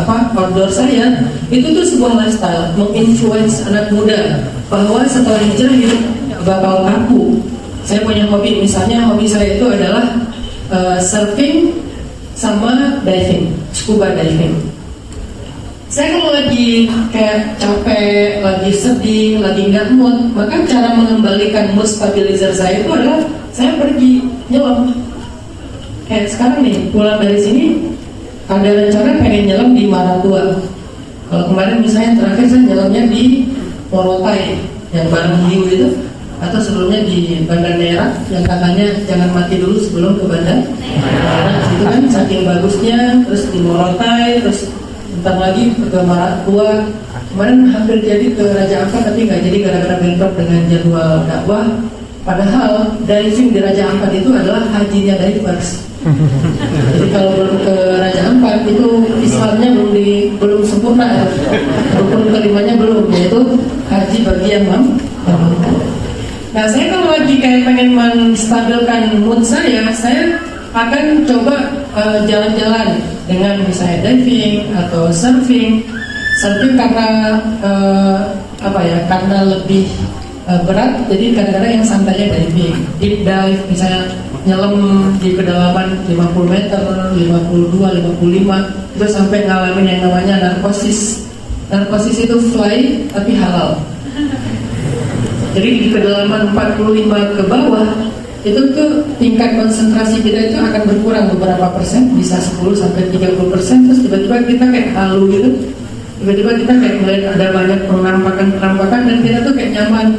outdoor saya, itu tuh sebuah lifestyle, menginfluence anak muda bahwa setelah hijrah hidup bakal kaku. Saya punya hobi, misalnya hobi saya itu adalah surfing sama diving, scuba diving. Saya kalau lagi kayak capek, lagi sedih, lagi nggak mood, maka cara mengembalikan mood stabilizer saya itu adalah saya pergi nyelam. Kayak sekarang nih, pulang dari sini ada rencana pengen nyelam di Maratua. Kalau kemarin misalnya terakhir saya nyelamnya di Morotai, yang bareng hiu itu, atau sebelumnya di Bandar Daerah yang katanya jangan mati dulu sebelum ke Bandar. Nah, itu kan saking bagusnya, terus di Morotai, terus bentar lagi ke Maratua. Kemarin hampir jadi ke Raja Ampat tapi nggak jadi gara-gara bentrok dengan jadwal dakwah. Padahal diving di Raja Ampat itu adalah hajinya divers. Jadi kalau belum ke Raja Ampat itu Islamnya belum sempurna, rukun kelimanya belum, yaitu haji bagi yang mampu. Nah, saya kalau lagi kayak pengen menstabilkan mood saya akan coba jalan-jalan dengan misalnya diving atau surfing. Surfing karena karena lebih berat, jadi kadang-kadang yang santainya diving, deep dive misalnya nyelam di kedalaman 50 meter, 52, 55 itu sampai ngalamin yang namanya narkosis. Narkosis itu fly tapi halal. Jadi di kedalaman 45 ke bawah itu tuh tingkat konsentrasi kita itu akan berkurang beberapa persen, bisa 10 sampai 30%, terus tiba-tiba kita kayak halu gitu. Tiba-tiba kita kayak melihat ada banyak penampakan dan kita tuh kayak nyaman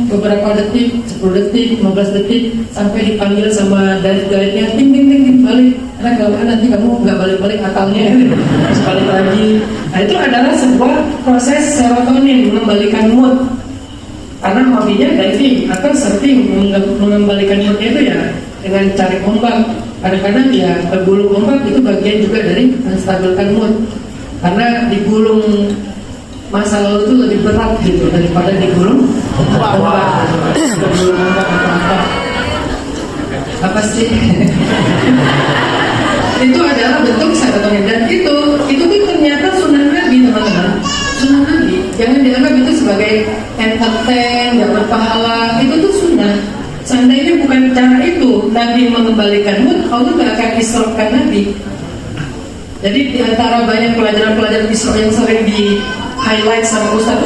beberapa detik, 10 detik, 15 detik sampai dipanggil sama guide-nya ting balik, karena kalau nanti kamu nggak balik akalnya harus balik lagi. Nah itu adalah sebuah proses serotonin mengembalikan mood, karena hobinya diving atau surfing mengembalikan moodnya itu ya dengan cari ombak. Kadang-kadang ya gulung ombak itu bagian juga dari menstabilkan mood, karena digulung masa lalu itu lebih berat gitu daripada digulung ombak. Digulung ombak apa sih? Itu adalah bentuk serotonin, dan itu tuh ternyata sunnah Nabi, teman-teman. Sunnah Nabi, jangan dianggap itu sebagai entertain, dapat pahala. Itu tuh sunnah. Seandainya bukan cara itu Nabi mengembalikan mood, Allah gak akan isrokan Nabi. Jadi di antara banyak pelajaran-pelajaran Isra yang sering di highlight sama Ustaz,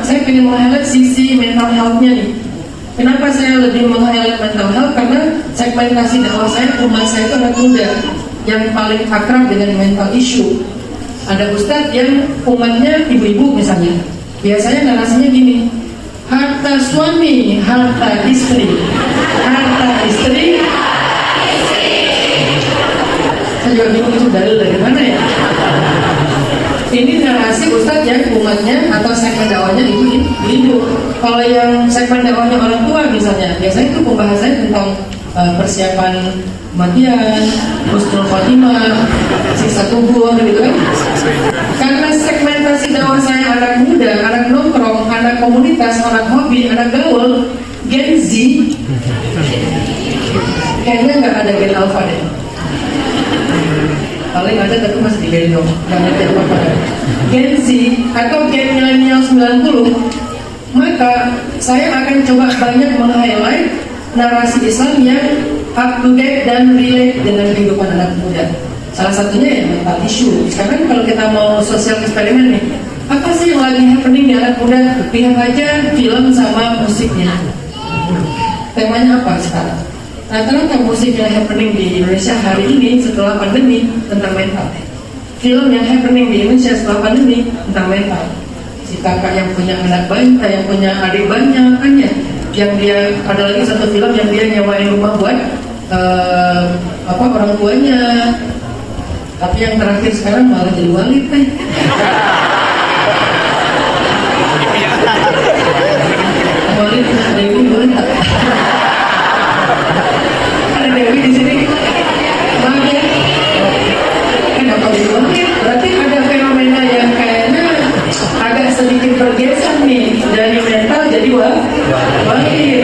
saya ingin meng-highlight sisi mental health-nya nih. Kenapa saya lebih meng-highlight mental health? Karena segmentasi dakwah saya, umat saya itu anak muda yang paling akrab dengan mental issue. Ada Ustaz yang umatnya ibu-ibu misalnya, biasanya narasinya gini: harta suami, harta istri, harta istri. Saya juga bingung itu dalil dari mana ya. Ini narasi Ustadz yang umatnya atau segmen dakwahnya ibu. Kalau yang segmen dakwahnya orang tua misalnya, biasanya itu pembahasannya tentang persiapan kematian, husnul khotimah, siksa kubur gitu kan. Karena segmentasi dakwah saya anak muda, anak nongkrong, anak komunitas, anak hobi, anak gaul, Gen Z, kayaknya nggak ada Gen Alpha deh. Paling ada tapi masih digendong, nggak ngerti apa-apa. Gen Z atau Gen Millennial 90, maka saya akan coba banyak meng-highlight narasi Islam yang up to date dan relate dengan kehidupan anak muda. Salah satunya ya mental issue. Sekarang kalau kita mau sosial eksperimen nih, apa sih yang lagi happening di anak muda? Lihat aja film sama musiknya. Temanya apa sekarang? Rata-rata musik yang happening di Indonesia hari ini setelah pandemi tentang mental. Film yang happening di Indonesia setelah pandemi tentang mental. Si kakak yang punya anak banyak, yang punya adik banyak kan ya, yang dia ada lagi satu film yang dia nyewain rumah buat orang tuanya. Tapi yang terakhir sekarang malah jadi walid kan. Walid Dewi boleh tak? Ada Dewi di sini. Maaf ya. Kenapa jadi walid? Berarti ada fenomena yang kayaknya agak sedikit bergeser nih dari mental jadi walid.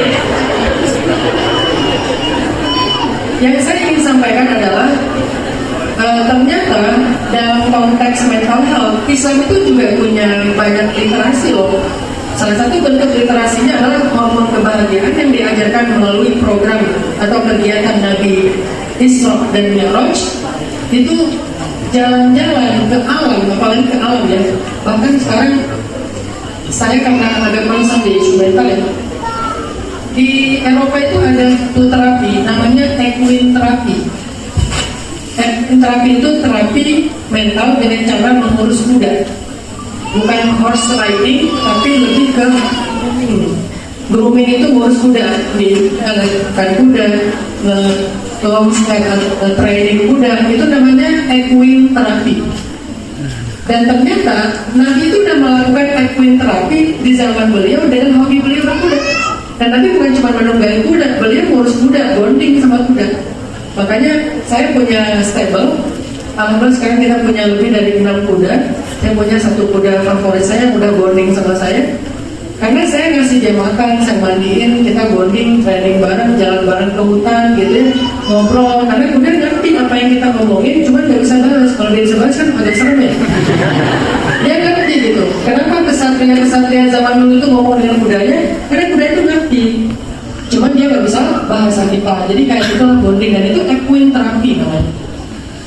Yang saya ingin sampaikan adalah ternyata dalam konteks mental health, Islam itu juga punya banyak literasi loh. Salah satu bentuk literasinya adalah hormon kebahagiaan yang diajarkan melalui program atau kegiatan Nabi Isra dan Mi'raj. Itu jalan-jalan ke alam, apalagi ke alam ya. Bahkan sekarang saya karena agak concern di isu mental ya, di Eropa itu ada satu terapi namanya equine terapi. Equine terapi itu terapi mental dengan cara mengurus kuda. Bukan horse riding, tapi lebih ke grooming itu ngurus kuda, kan kuda, training kuda, itu namanya equine terapi. Dan ternyata Nabi itu sudah melakukan equine terapi di zaman beliau dengan hobi beliau berkuda. Dan Nabi bukan cuma menunggangi kuda, beliau ngurus kuda, bonding sama kuda. Makanya saya punya stable. Alhamdulillah sekarang kita punya lebih dari 6 kuda. Saya punya satu kuda favorit saya yang udah bonding sama saya. Karena saya ngasih dia makan, saya mandiin, kita bonding, training bareng, jalan bareng ke hutan gitu ya, ngobrol. Karena kuda ngerti apa yang kita ngomongin, cuma nggak bisa balas. Kalau dia bisa balas kan agak serem ya. Dia ngerti gitu. Kenapa kesatria zaman dulu itu ngomong dengan kudanya? Karena kuda itu ngerti. Cuman dia nggak bisa bahasa kita. Jadi kayak itu bonding, dan itu equine terapi namanya.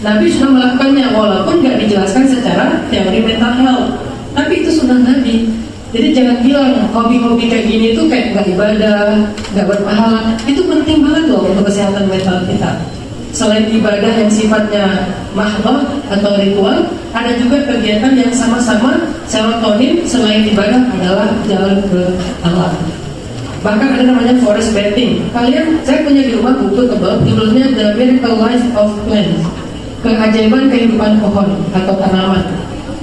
Nabi sudah melakukannya walaupun nggak dijelaskan secara teori mental health. Tapi itu sunnah Nabi. Jadi jangan bilang hobi-hobi kayak gini itu kayak nggak ibadah, nggak berpahala. Itu penting banget loh untuk kesehatan mental kita. Selain ibadah yang sifatnya mahdoh atau ritual, ada juga kegiatan yang sama-sama serotonin selain ibadah adalah jalan ke alam. Bahkan ada namanya forest bathing. Saya punya di rumah buku tebal, judulnya The Miracle Life of Plants, keajaiban kehidupan pohon atau tanaman.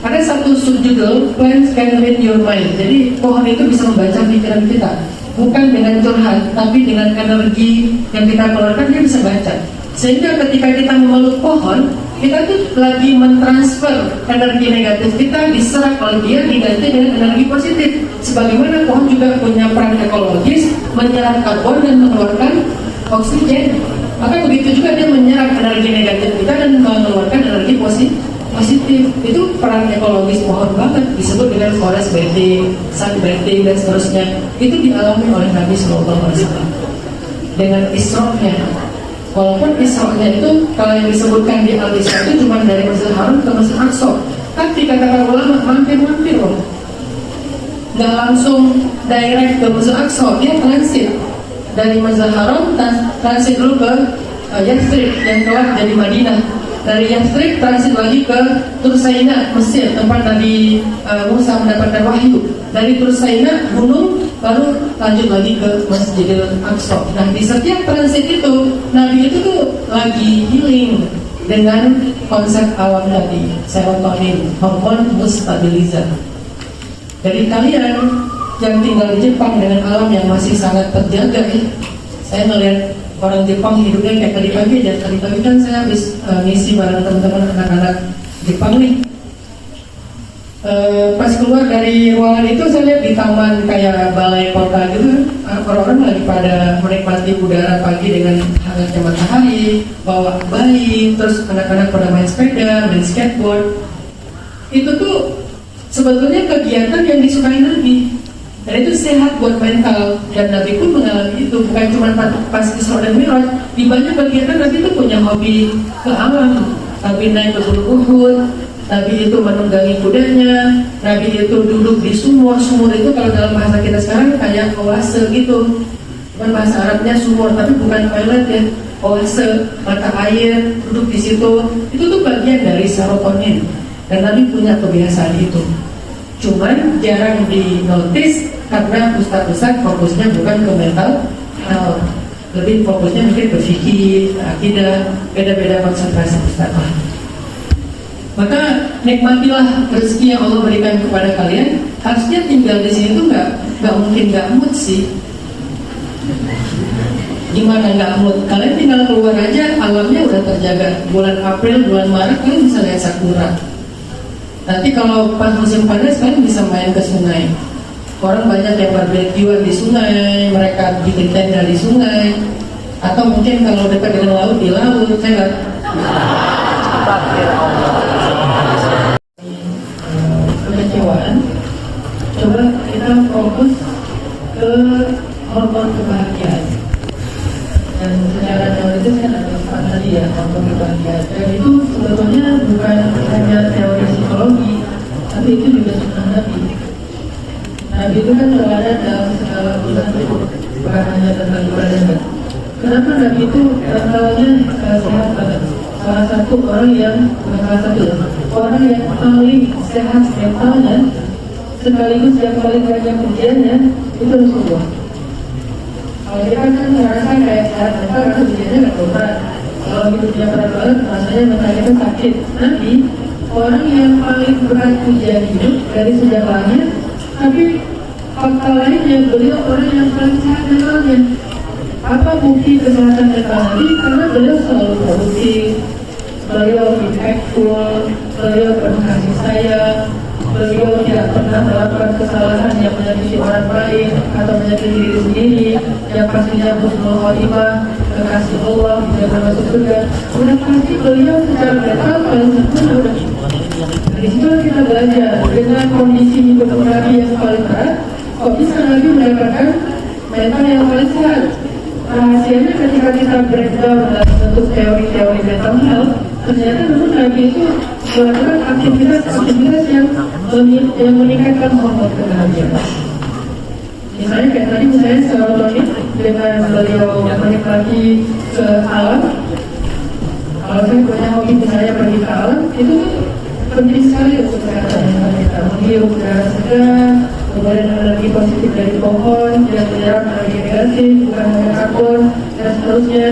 Ada satu subjudul, Plants Can Read Your Mind. Jadi pohon itu bisa membaca pikiran kita, bukan dengan curhat, tapi dengan energi yang kita keluarkan dia bisa baca. Sehingga ketika kita memeluk pohon, kita tuh lagi mentransfer energi negatif kita, diserap oleh dia, diganti dengan energi positif. Sebagaimana pohon juga punya peran ekologis, menyerap karbon dan mengeluarkan oksigen. Maka begitu juga dia menyerap energi negatif kita dan mengeluarkan energi positif. Itu peran ekologis pohon banget, disebut dengan forest bathing, sun bathing dan seterusnya. Itu dialami oleh Nabi SAW dengan Isra-nya. Walaupun Isra-nya itu kalau yang disebutkan di Al-Isra itu cuma dari Masjidil Haram ke Masjid Aqsa, tapi kata ulama mampir-mampir loh, nggak langsung direct ke Masjid Aqsa, dia transit dari Masjidil Haram, transit dulu ke Yathrib yang kelak jadi Madinah. Dari Yathrib transit lagi ke Tursaina, Mesir, tempat Nabi Musa mendapatkan wahyu. Dari Tursaina, gunung, baru lanjut lagi ke Masjidil Aqsa. Nah, di setiap transit itu, Nabi itu tuh lagi healing dengan konsep alam tadi, serotonin, hormon stabilizer. Dari kalian yang tinggal di Jepang dengan alam yang masih sangat terjaga, saya melihat orang Jepang hidupnya kayak tadi pagi aja. Tadi pagi kan saya habis ngisi bareng teman-teman anak-anak Jepang nih. Pas keluar dari ruangan itu saya lihat di taman kayak balai kota gitu, orang-orang lagi pada menikmati udara pagi dengan hangatnya matahari, bawa bayi, terus anak-anak pada main sepeda, main skateboard. Itu tuh sebetulnya kegiatan yang disukai Nabi. Dan itu sehat buat mental, dan Nabi pun mengalami itu. Bukan cuma pas Isra dan Mi'raj, di banyak kegiatan Nabi itu punya hobi ke alam. Nabi naik ke Gunung Uhud, Nabi itu menunggangi kudanya, Nabi itu duduk di sumur. Sumur itu kalau dalam bahasa kita sekarang kayak oase gitu. Bukan bahasa Arabnya sumur, tapi bukan toilet ya. Oase, mata air, duduk di situ. Itu tuh bagian dari serotonin. Dan Nabi punya kebiasaan itu. Cuman jarang di-notice karena ustadz-ustadz fokusnya bukan ke mental health, lebih fokusnya mungkin ke fikih, akidah, beda-beda konsentrasi ustadz. Maka nikmatilah rezeki yang Allah berikan kepada kalian. Harusnya tinggal di sini tuh nggak mungkin nggak mood sih. Gimana nggak mood? Kalian tinggal keluar aja, alamnya udah terjaga. Bulan April, bulan Maret kalian bisa lihat sakura. Nanti kalau pas musim panas kalian bisa main ke sungai. Orang banyak yang barbeque di sungai, mereka bikin tenda di sungai, atau mungkin kalau dekat dengan laut di laut. Saya nggak. Kekecewaan. Coba kita fokus ke hormon kebahagiaan. Dan secara teoritis kan ada empat tadi ya, hormon kebahagiaan. Dan itu sebetulnya bukan hanya teori psikologi, tapi itu juga sunnah Nabi. Nabi itu kan teladan dalam segala urusan, bukan hanya tentang ibadah. Kenapa Nabi itu mentalnya sehat banget? Salah satu orang yang paling sehat mentalnya, sekaligus yang paling banyak pujiannya itu Rasulullah. Kalau kita kan merasa kayak sehat mental karena pujiannya nggak berat. Kalau hidupnya berat banget, rasanya mental kita sakit. Nabi orang yang paling berat pujian hidup dari sejarahnya, tapi fakta lainnya beliau orang yang paling sehat mentalnya. Apa bukti kesehatan mental Nabi? Karena beliau selalu produktif, beliau impactful, beliau penuh kasih sayang, beliau tidak pernah melakukan kesalahan yang menyakiti orang lain atau menyakiti diri sendiri, yang pastinya husnul khotimah, kekasih Allah, tidak masuk surga. Udah pasti beliau secara mental paling sempurna. Dari situ kita belajar dengan kondisi hidup Nabi yang paling berat, kok bisa Nabi mendapatkan mental yang paling sehat. Rahasianya ketika kita breakdown dalam bentuk teori-teori mental health, ternyata memang Nabi itu melakukan aktivitas yang meningkatkan hormon kebahagiaan. Misalnya kayak tadi serotonin dengan beliau menikmati ke alam. Kalau saya punya hobi misalnya pergi ke alam, itu penting sekali untuk kesehatan kita. Menghirup udara segar, kemudian energi positif dari pohon, yang menyerap energi negatif, bukan hanya karbon dan seterusnya.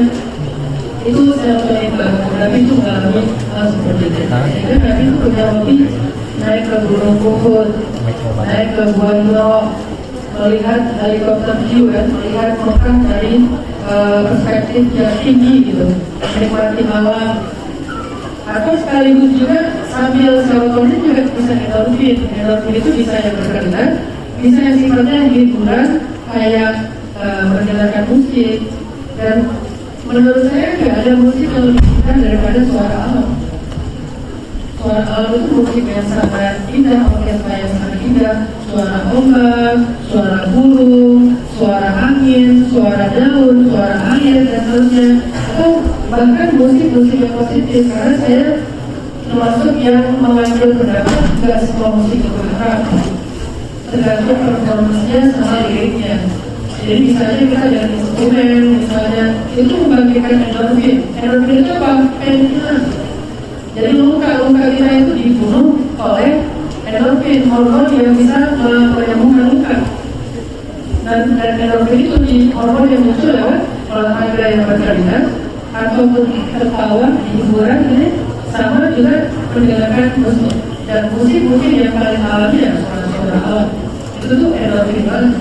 Itu serotonin banget. Nabi itu mengalami hal seperti itu. Sehingga Nabi itu punya hobi naik ke gunung Uhud, naik ke Gua Hira, melihat helikopter view kan, melihat Mekah dari perspektif yang tinggi gitu, menikmati alam. Atau sekaligus juga sambil serotonin juga bisa endorfin. Endorfin itu bisa yang berkenan, bisa yang sifatnya hiburan kayak mendengarkan musik. Dan menurut saya nggak ada musik yang lebih indah daripada suara alam. Suara alam itu musik yang sangat indah, orkestra yang sangat indah, suara ombak, suara burung, suara angin, suara daun, suara air dan seterusnya. Atau bahkan musik-musik yang positif, karena saya termasuk yang mengambil pendapat nggak semua musik itu berat, tergantung performanya sama liriknya. Jadi misalnya kita dengan instrumen, misalnya itu membangkitkan endorfin. Endorfin itu apa? Painkiller. Jadi luka-luka kita itu dibunuh oleh endorfin, hormon yang bisa menyembuhkan luka. Dan endorfin itu di hormon yang muncul lewat olahraga yang berkelindan ataupun tertawa di hiburan ini, sama juga mendengarkan musik. Dan musik mungkin yang paling alami ya suara alam. Itu tuh endorfin banget.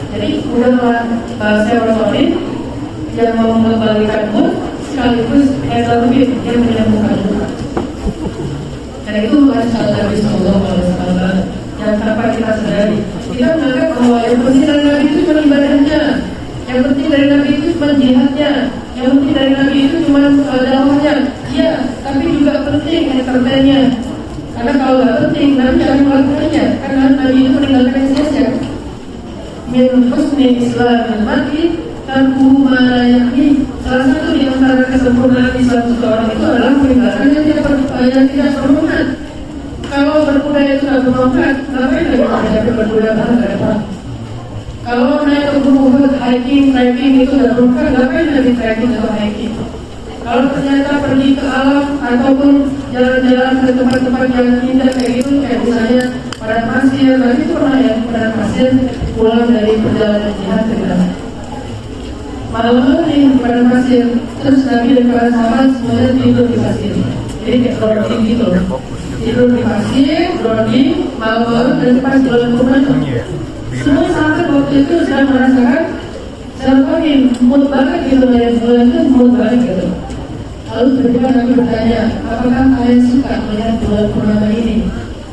Jadi udah serotonin yang mau mengembalikan mood sekaligus endorfin yang menyembuhkan luka. Dan itu harus Nabi Sallallahu Alaihi Wasallam yang tanpa kita sadari. Kita menganggap bahwa yang penting dari Nabi itu cuma ibadahnya, yang penting dari Nabi itu cuma jihadnya, yang penting dari Nabi itu cuma dakwahnya. Iya, tapi juga penting entertainnya. Karena kalau nggak penting, Nabi akan melakukannya. Karena Nabi itu meninggalkan sia-sia. Min husni Islamil mar'i tarkuhu ma la ya'ni. Salah satu di antara kesempurnaan Islam seseorang itu adalah meninggalkan yang tidak bermanfaat. Kalau berkuda itu tidak bermanfaat, ngapain lagi menghadapi berkuda karena tidak ada perang? Kalau naik ke gunung Uhud, hiking, trekking itu tidak bermanfaat, ngapain lagi trekking atau hiking? Kalau ternyata pergi ke alam ataupun jalan-jalan ke tempat-tempat yang indah kayak gitu, kayak misalnya padang pasir, lagi itu pernah ya padang pasir pulang dari perjalanan jihad ke sana. Malam-malam nih padang pasir, terus Nabi dan para sahabat semuanya tidur di pasir. Jadi kayak grounding gitu loh. Tidur di pasir, grounding, malam-malam dan pas jalan rumah tuh. Semua sahabat waktu itu sedang merasakan serotonin, mood banget gitu, yang bulan itu mood banget gitu. Lalu tiba-tiba Nabi bertanya, apakah kalian suka melihat bulan purnama ini?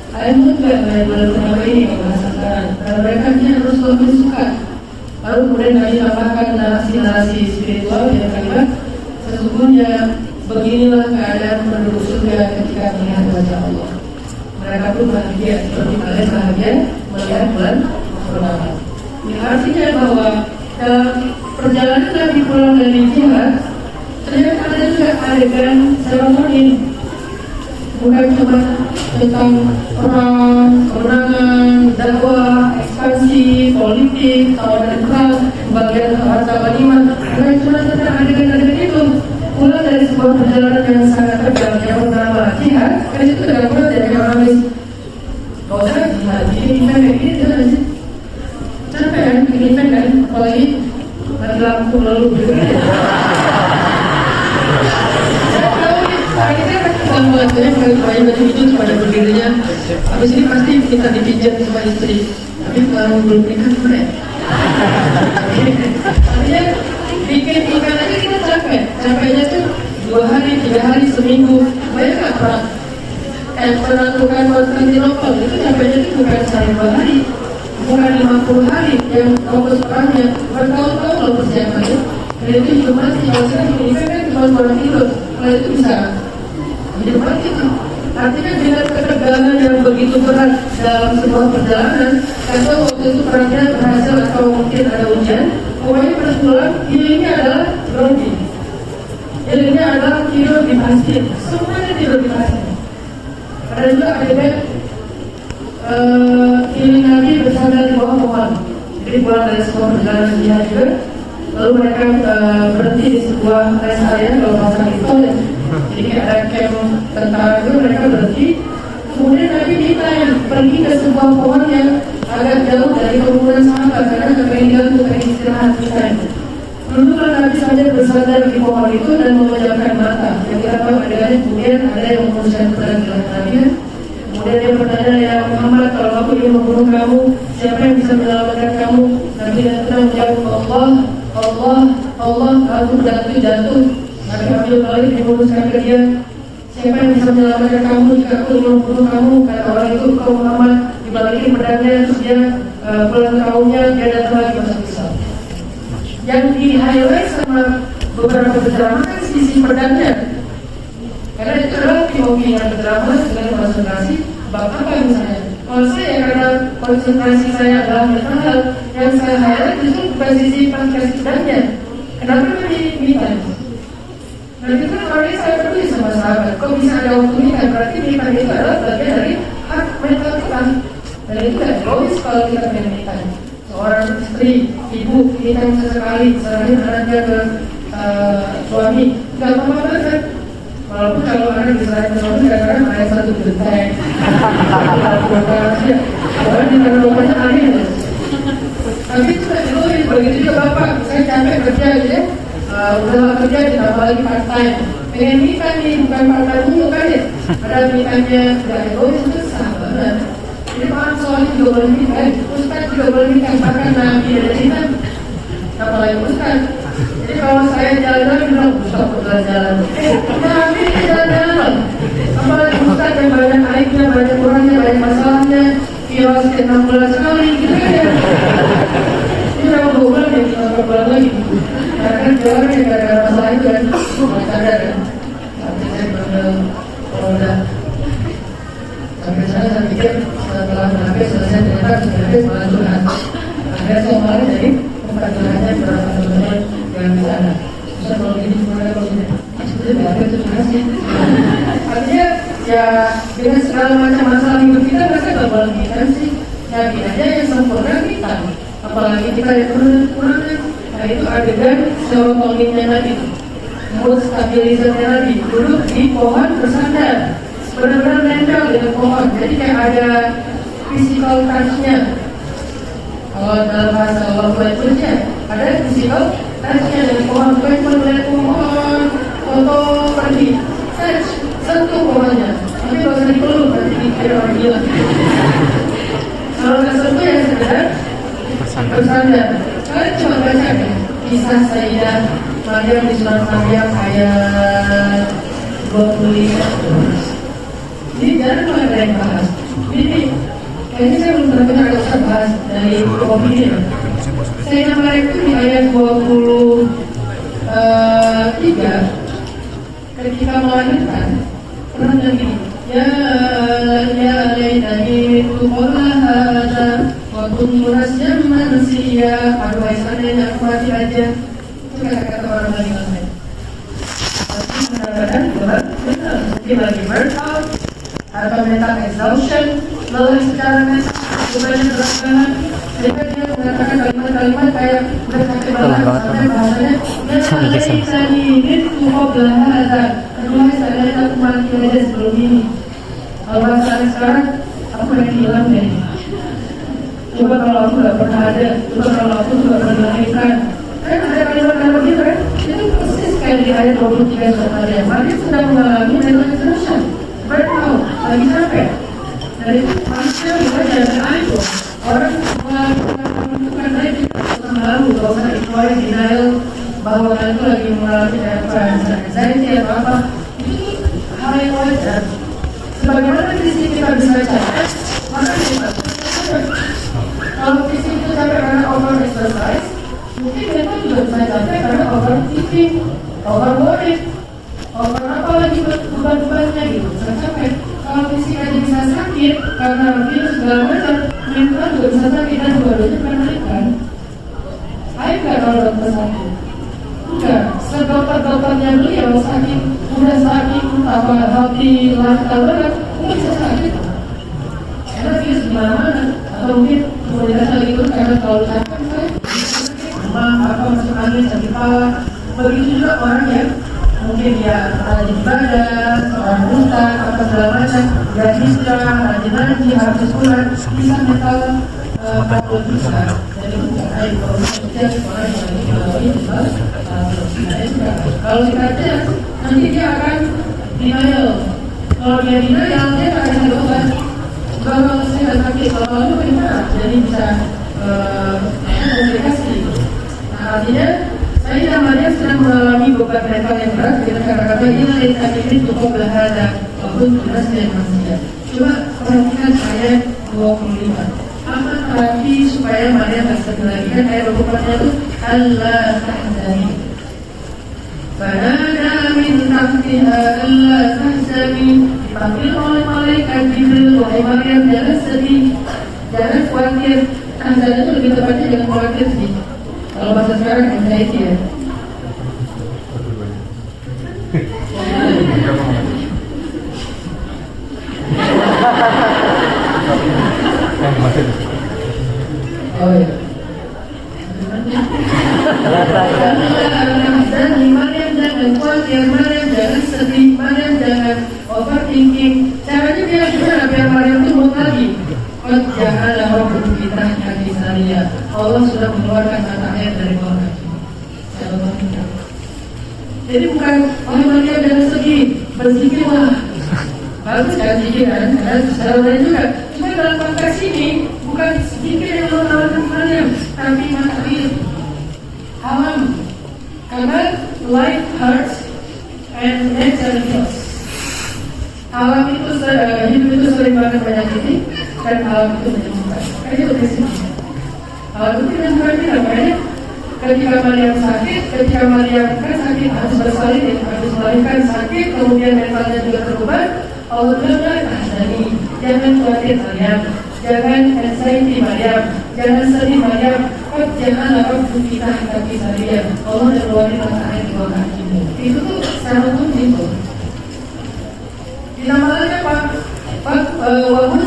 Kalian mood gak melihat bulan purnama ini? Merasakan. Karena mereka harus lebih suka. Lalu kemudian Nabi tambahkan narasi-narasi spiritual yang kalimat, sesungguhnya beginilah keadaan penduduk surga ketika melihat wajah Allah. Mereka pun bahagia seperti kalian bahagia melihat bulan purnama. Ini artinya bahwa dalam perjalanan Nabi pulang dari jihad, ternyata ada juga adegan serotonin. Bukan cuma tentang perang, kemenangan, dakwah, ekspansi, politik, tawaran perang, bagian harta ghanimah. Bukan cuma tentang adegan-adegan itu. Pulang dari sebuah perjalanan yang sangat tegang, yang pertama jihad, kan itu tidak pernah jadi orang habis. Kalau saya jihad, bikin event kayak gini, itu aja capek kan, bikin event kan, apalagi mati lampu lalu gitu. Akhirnya kan mulanya kali baju itu cuma ada berdirinya. Habis ini pasti kita dipijat sama istri. Tapi kalau belum nikah gimana ya? Artinya bikin event aja kita capek. Capeknya tuh 2 hari, 3 hari, seminggu. Banyak gak perang? menentukan Konstantinopel itu sampainya itu bukan sehari 2 hari, bukan 50 hari yang fokus perangnya, bertahun-tahun loh persiapannya. Dan itu cuma sih kalau saya menikah kan cuma 2 kilo, kalau itu bisa hidup gitu. Artinya dengan ketegangan yang begitu berat dalam sebuah perjalanan, atau waktu itu perangnya berhasil atau mungkin ada ujian, pokoknya pas pulang ini adalah grogi. Ini adalah tidur di pasir, semuanya tidur di pasir. Ada juga akhirnya kiri Nabi bersandar di bawah pohon. Jadi pulang dari sebuah perjalanan jihad juga, lalu mereka berhenti di sebuah rest area kalau pasang itu ya. Jadi ada camp tentara itu, mereka berhenti. Kemudian Nabi ditanya pergi ke sebuah pohon yang agak jauh dari kerumunan sahabat karena kepengen ganggu, pengen istirahat misalnya. Duduklah Nabi saja bersandar di pohon itu dan memejamkan mata. Yang kita tahu adegannya kemudian ada yang menguruskan pedang di leher Nabi. Kemudian dia bertanya, ya Muhammad, kalau aku ingin membunuh kamu, siapa yang bisa menyelamatkan kamu? Nabi dan tenang menjawab, Allah, Allah, Allah. Aku jatuh. Nabi ambil balik dimuruskan ke dia, siapa yang bisa menyelamatkan kamu jika aku ingin membunuh kamu? Kata orang itu, kau Muhammad. Dibalikin pedangnya, terus dia pulang kaumnya, dia datang lagi masuk Islam. Yang di highlight sama beberapa penceramah kan sisi pedangnya, karena itu adalah POV yang penceramah dengan konsentrasi bab apa misalnya. Kalau saya karena konsentrasi saya adalah mental health, yang saya highlight justru bukan sisi pankreas pedangnya. Kenapa militan? Dan itu kan orangnya saya peduli sama sahabat. Kok bisa ada waktu militan? Berarti militan itu adalah bagian dari hak mental kita. Dan itu kan logis kalau kita militan. Seorang istri, ibu, militan sesekali, serahin anaknya ke suami, nggak apa-apa banget. Walaupun kalau anak diserahin ke suami, kadang-kadang ada satu genteng. Orang di mana rumahnya aneh. Tapi itu kan logis. Begitu juga bapak, saya capek kerja gitu ya. Udah kerja ditambah lagi part time. Pengen militan nih, bukan part time dulu kan ya. Ada militannya, nggak egois, itu sah banget. Jadi paham soalnya juga boleh militan, Ustaz juga boleh militan, bahkan Nabi ada militan, apalagi Ustaz. Jadi kalau saya jalan-jalan, bilang Ustaz kok jalan-jalan, Nabi jalan-jalan. Apalagi Ustaz yang banyak aibnya, banyak kurangnya, banyak masalahnya, viral setiap 6 bulan sekali, gitu kan ya. Ini udah 2 bulan ya, kita berbulan lagi. Karena kan jalannya gara-gara masalah itu kan, nggak sadar kan. Sampai saya benar-benar corona. Sampai saya pikir setelah menangis selesai ternyata sebenarnya malah curhat. Akhirnya saya malah jadi tempat curhatnya berapa teman-teman yang di sana. Susah kalau gini gimana kalau gini? Sebetulnya berapa itu curhat sih. Artinya ya dengan segala macam masalah hidup kita mereka nggak boleh militan sih. Nabi aja yang sempurna kita, apalagi kita yang kurang-kurangnya. Nah itu adegan serotoninnya Nabi, mood stabilizernya Nabi, duduk di pohon bersandar, benar-benar nempel dengan pohon. Jadi kayak ada physical touch-nya. Kalau dalam bahasa language-nya ada physical touch-nya dengan pohon. Bukan cuma melihat pohon, foto pergi, touch, sentuh pohonnya. Tapi kalau usah dipeluk, nanti dikira orang gila. Kalau nggak sentuh ya sekedar bersandar. Kalian coba baca kan kisah Sayyidah Maryam di surat Maryam ayat 25. Jadi jangan ada yang bahas. Jadi kayaknya saya belum pernah ada usah bahas dari kopi ini. Sayyidah Maryam itu di ayat 23 ketika melahirkan pernah bilang gini, ya laitani tuqala hadza wa kuntu nasiyan mansiya. Aduh, seandainya aku mati aja. Itu kata-kata orang lagi lain. Tapi benar-benar benar, seperti lagi burnout atau mental exhaustion, lelah secara mental, bebannya berat banget. Sehingga dia mengatakan kalimat-kalimat kayak udah sampai sampai bahasanya, ya laitani itu qabla hadza. Aduh, seandainya aku mati aja sebelum ini. Kalau bahasanya sekarang, aku pengen hilang deh. Coba kalau aku gak pernah ada, coba kalau aku gak pernah dilahirkan. Kan ada kalimat-kalimat gitu kan? Itu persis kayak di ayat 23 surat Maryam. Maryam sedang mengalami mental exhaustion, burnout, lagi capek. Dari manusia bukan jalan air. Orang melakukan lagi malu, gak usah ikhwan, denial bahwa kalian itu lagi mengalami anxiety atau apa. Itu hal yang wajar. Sebagaimana kita bisa capai, maka kita kalau fisik itu capek karena over exercise, mungkin kita juga bisa capek karena overthinking, overworried, over apa lagi beban-bebannya gitu, bisa capek. Kalau fisik aja bisa sakit karena virus segala macam, mental juga bisa sakit dan dua-duanya penelitian. Saya nggak kalau dokter sakit, enggak. Sedokter-dokternya beliau sakit, udah sakit apa hati lantar berat, nggak bisa sakit. Karena virus di mana-mana, atau mungkin komunitas lagi itu karena terlalu capek, apa masuk angin sakit kepala. Begitu juga orang yang mungkin dia rajin ibadah, seorang ustaz, apa segala macam, rajin istirahat, rajin ngaji, harus sekolah, bisa mental takut bisa. Jadi bukan air kalau sosial orang yang kalau dikaca nanti dia akan denial. Kalau dia denial dia akan cari obat. Kalau saya nggak sakit, kalau itu gimana? Jadi bisa komplikasi. Nah artinya saya namanya sedang mengalami beban mental yang berat. Kita kata-kata ini sakit ini cukup berhada maupun tugas dan manusia. Coba perhatikan ayat 25. Apa terapi supaya Maria tak sedih lagi? Kan ayat 24-nya itu Allah tahzani. Fanada min tahtiha Allah tahzani. Dipanggil oleh malaikat Jibril, wahai Maryam jangan sedih, jangan khawatir. Tahzani itu lebih tepatnya jangan khawatir sih. Kalau bahasa sekarang anxiety ya. Oh ya. Maryam jangan khawatir, Maryam jangan sedih, Maryam jangan overthinking. Caranya biar gimana? Biar Maryam itu mau lagi. Janganlah orang kita yang Isaria. Allah sudah mengeluarkan kata ayat dari Quran. Jadi bukan Maryam jangan sedih, berzikirlah. Bagus kan pikiran, karena secara lain juga. Cuma dalam konteks ini bukan sedikit yang menawarkan Maryam, tapi materi alam. Karena life hurts and nature heals. Alam itu hidup itu sering banget menyakiti dan alam itu menyembuhkan. Kayak itu prinsipnya. Alam itu menyembuhkan kita, makanya ketika Maryam sakit, ketika Maryam kan sakit harus bersalin, harus melahirkan sakit, kemudian mentalnya juga terbeban. Allah bilang jangan khawatir Maryam, jangan anxiety Maryam, jangan sedih Maryam, jangan lapar kita tapi Maryam. Allah dan keluarin ayat di bawah kakimu. Itu tuh secara umum gitu. Dinamakan apa? Wahus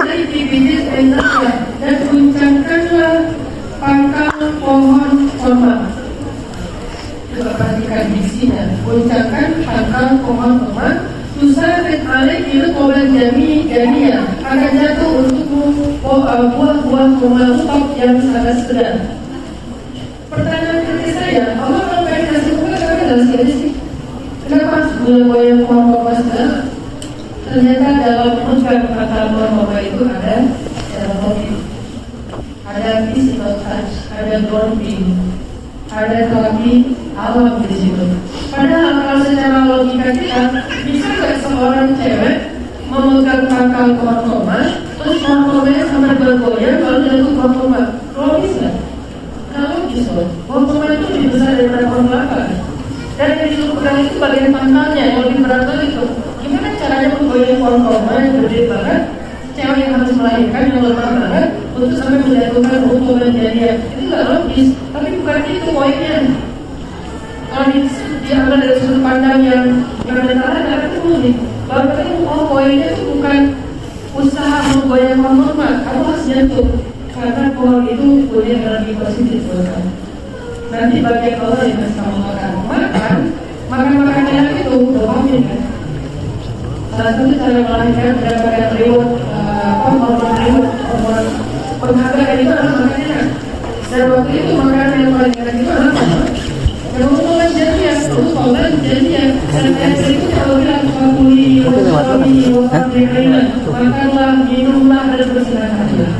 dari bibit dan guncangkanlah pangkal pohon kurma. Coba perhatikan diksinya. Guncangkan pangkal pohon kurma. Tusabit alaik itu kolam jamiah akan jatuh untukmu buah-buah kurma top yang sangat segar. Pertanyaan kritis saya, Allah kalau pengen nasi kurma kenapa nasi aja sih? Kenapa gula yang kurma segala? Ternyata dalam menunjukkan kata kurma itu ada motif, ada physical touch, ada grounding, ada terapi alam di situ. Padahal kalau secara logika kita bisa nggak seorang cewek memegang pangkal pohon kurma, terus pohon kurmanya sampai bergoyang lalu jatuh pohon kurma? Logis nggak? Nggak logis loh. Pohon kurma itu lebih besar daripada pohon kelapa. Dan yang dilupakan itu bagian pangkalnya yang lebih berat lagi itu. Gimana caranya menggoyang pohon kurma yang gede banget? Cewek yang harus melahirkan yang lemah banget untuk sampai menjatuhkan hubungan jadian itu nggak logis. Tapi bukan itu poinnya. Kalau diambil dari sudut pandang yang benar-benar nggak ketemu nih. Bahwa ketemu poinnya itu bukan usaha menggoyang pohon kurma. Kamu harus jatuh karena pohon itu punya energi positif buat kamu. Nanti bagian Allah yang harus kamu makan makanan enak itu dopamin kan. Salah satu cara melahirkan mendapatkan reward hormon reward, hormon penghargaan itu adalah makan enak. Dan waktu itu makanan yang paling enak itu adalah yang hubungan jadian, hubungan jadian. Dan ayat itu kalau bilang fakuli, wasami, wafabrikaina, makanlah, minumlah dan bersenang-senanglah.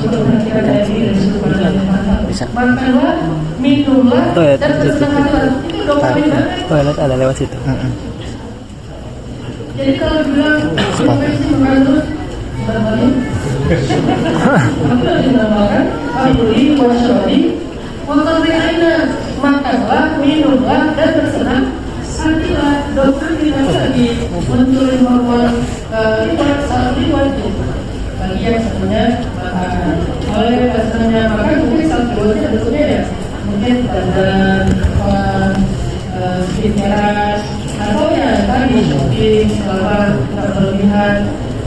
Coba perhatikan ayat ini dari sudut pandang yang mantap. Makanlah, minumlah dan bersenang-senanglah. Itu dopamin banget. Toilet ada lewat situ. Jadi kalau bilang profesi bukan terus berbalik, apa yang dinamakan beli wasyari, wakarina, makanlah, minumlah dan bersenang hatilah. Dokter tidak lagi mencuri hormon liwat saat wajib bagi yang sebenarnya makan. Oleh bahasanya makan mungkin saat liwatnya bentuknya ya mungkin badan, skincare atau ya tadi shopping selama tidak berlebihan.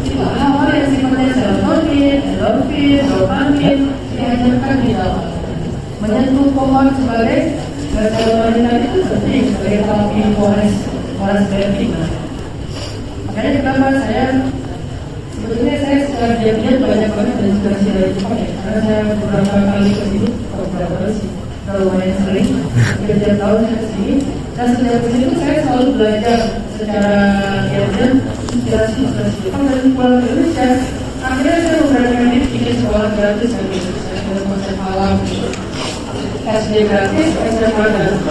Itu hal-hal yang sifatnya serotonin, endorfin, dopamin diajarkan di dalam. Menyentuh pohon sebagai wanita itu penting sebagai terapi Horace Berry. Makanya kenapa sebetulnya saya secara diam-diam banyak banget inspirasi dari Jepang ya, karena saya beberapa kali ke sini, beberapa kali sih, kalau lumayan sering, setiap tahun saya ke sini. Dan setiap ke sini saya selalu belajar secara diam-diam inspirasi Jepang dan pulang ke Indonesia. Akhirnya saya memberanikan diri bikin sekolah gratis gitu. Saya ada konsep alam gitu. SD gratis, SMA gratis.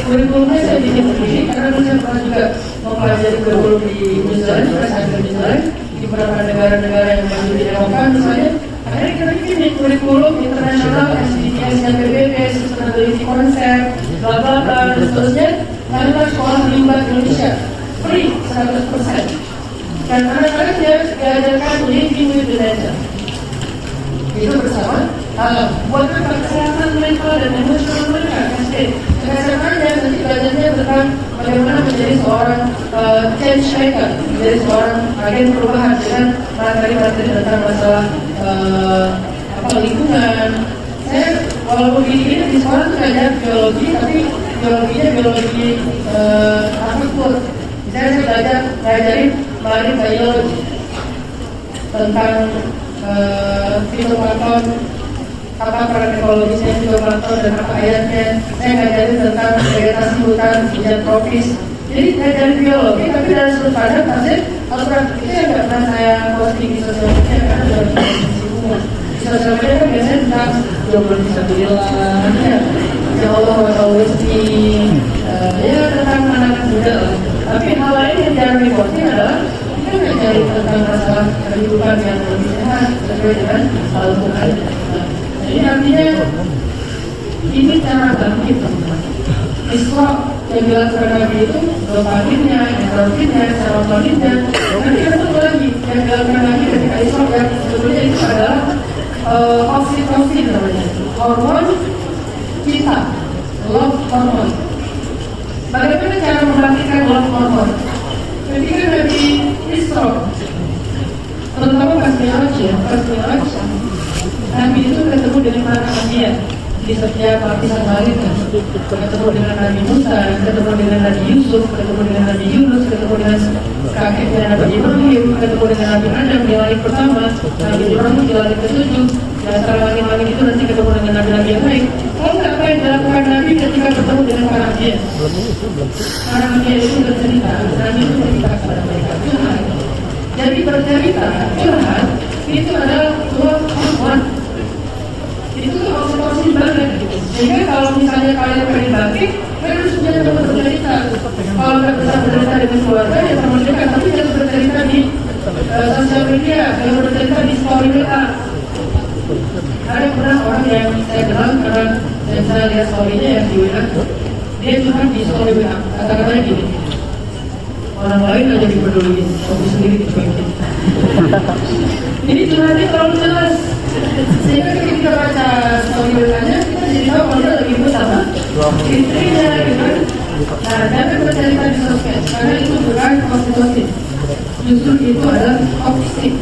Kurikulumnya saya bikin sendiri karena saya pernah juga mempelajari kurikulum di New Zealand, saya ke New Zealand, di beberapa negara-negara yang baru di Eropa misalnya. Akhirnya kita bikin kurikulum internasional, SDGs, PBB, sustainability concept, bla bla bla dan seterusnya. Karena sekolah limbah Indonesia free 100%. Dan anak-anaknya diajarkan living with the nature. Itu bersama buat apa kesehatan mental dan emosional mereka. Kesehatannya nanti belajarnya tentang bagaimana menjadi seorang change maker, menjadi seorang agen perubahan dengan materi-materi tentang masalah lingkungan. Saya walaupun di sekolah itu belajar biologi, tapi biologinya biologi akupunktur. Saya belajar ngajarin marine biology tentang fitoplankton, apa peran ekologisnya fitoplankton dan apa ayatnya. Saya ngajarin tentang vegetasi hutan, hujan tropis. Jadi ngajarin biologi, tapi dari sudut pandang hasil alternatif itu yang nggak pernah saya posting di sosial media karena dalam hubungan. Di sosial media kan biasanya tentang jomblo disabilitas, ya Allah always me, ya tentang anak muda lah. Tapi hal lain yang jarang diposting adalah kita ngajarin tentang masalah kehidupan yang lebih sehat sesuai dengan Al-Quran. Jadi artinya ini cara bangkit teman-teman. Isra yang dilakukan Nabi itu dopaminnya, endorfinnya, serotoninnya. Nanti ada satu lagi yang dilakukan Nabi ketika Isra yang sebetulnya itu adalah oksitosin namanya, hormon cinta, love hormone. Bagaimana cara membangkitkan love hormone? Ketika Nabi Isra, terutama pas Mi'raj ya, Nabi itu ketemu dengan para anbiya di setiap lapisan langit, ketemu dengan Nabi Musa, ketemu dengan Nabi Yusuf, ketemu dengan Nabi Yunus, ketemu dengan kakeknya Nabi Ibrahim, ketemu dengan Nabi Adam di langit pertama, Nabi Ibrahim di langit ke-7, di antara langit-langit itu nanti ketemu dengan Nabi-Nabi yang lain. Kalau apa yang dilakukan Nabi ketika ketemu dengan para anbiya? Para anbiya itu bercerita, Nabi itu bercerita kepada mereka, curhat. Jadi bercerita, curhat, itu adalah dua hormon. Itu tuh oksitosin banget gitu. Sehingga kalau misalnya kalian pengen bangkit, kalian harus jangan bercerita. Kalau nggak bisa bercerita dengan keluarga, ya teman dekat, tapi jangan bercerita di sosial media, jangan bercerita di story kita. Ada pernah orang yang saya kenal karena saya lihat story-nya yang di WA, dia cuma di story WA, kata-katanya gini, orang lain aja dipeduliin, aku sendiri dipeduliin. Ini curhatnya terlalu jelas. Sehingga ketika kita baca story WA-nya, kita jadi tahu kalau dia lagi bersama istrinya gitu. Nah, jangan bercerita di sosmed, karena itu bukan oksitosin. Justru itu adalah toksik.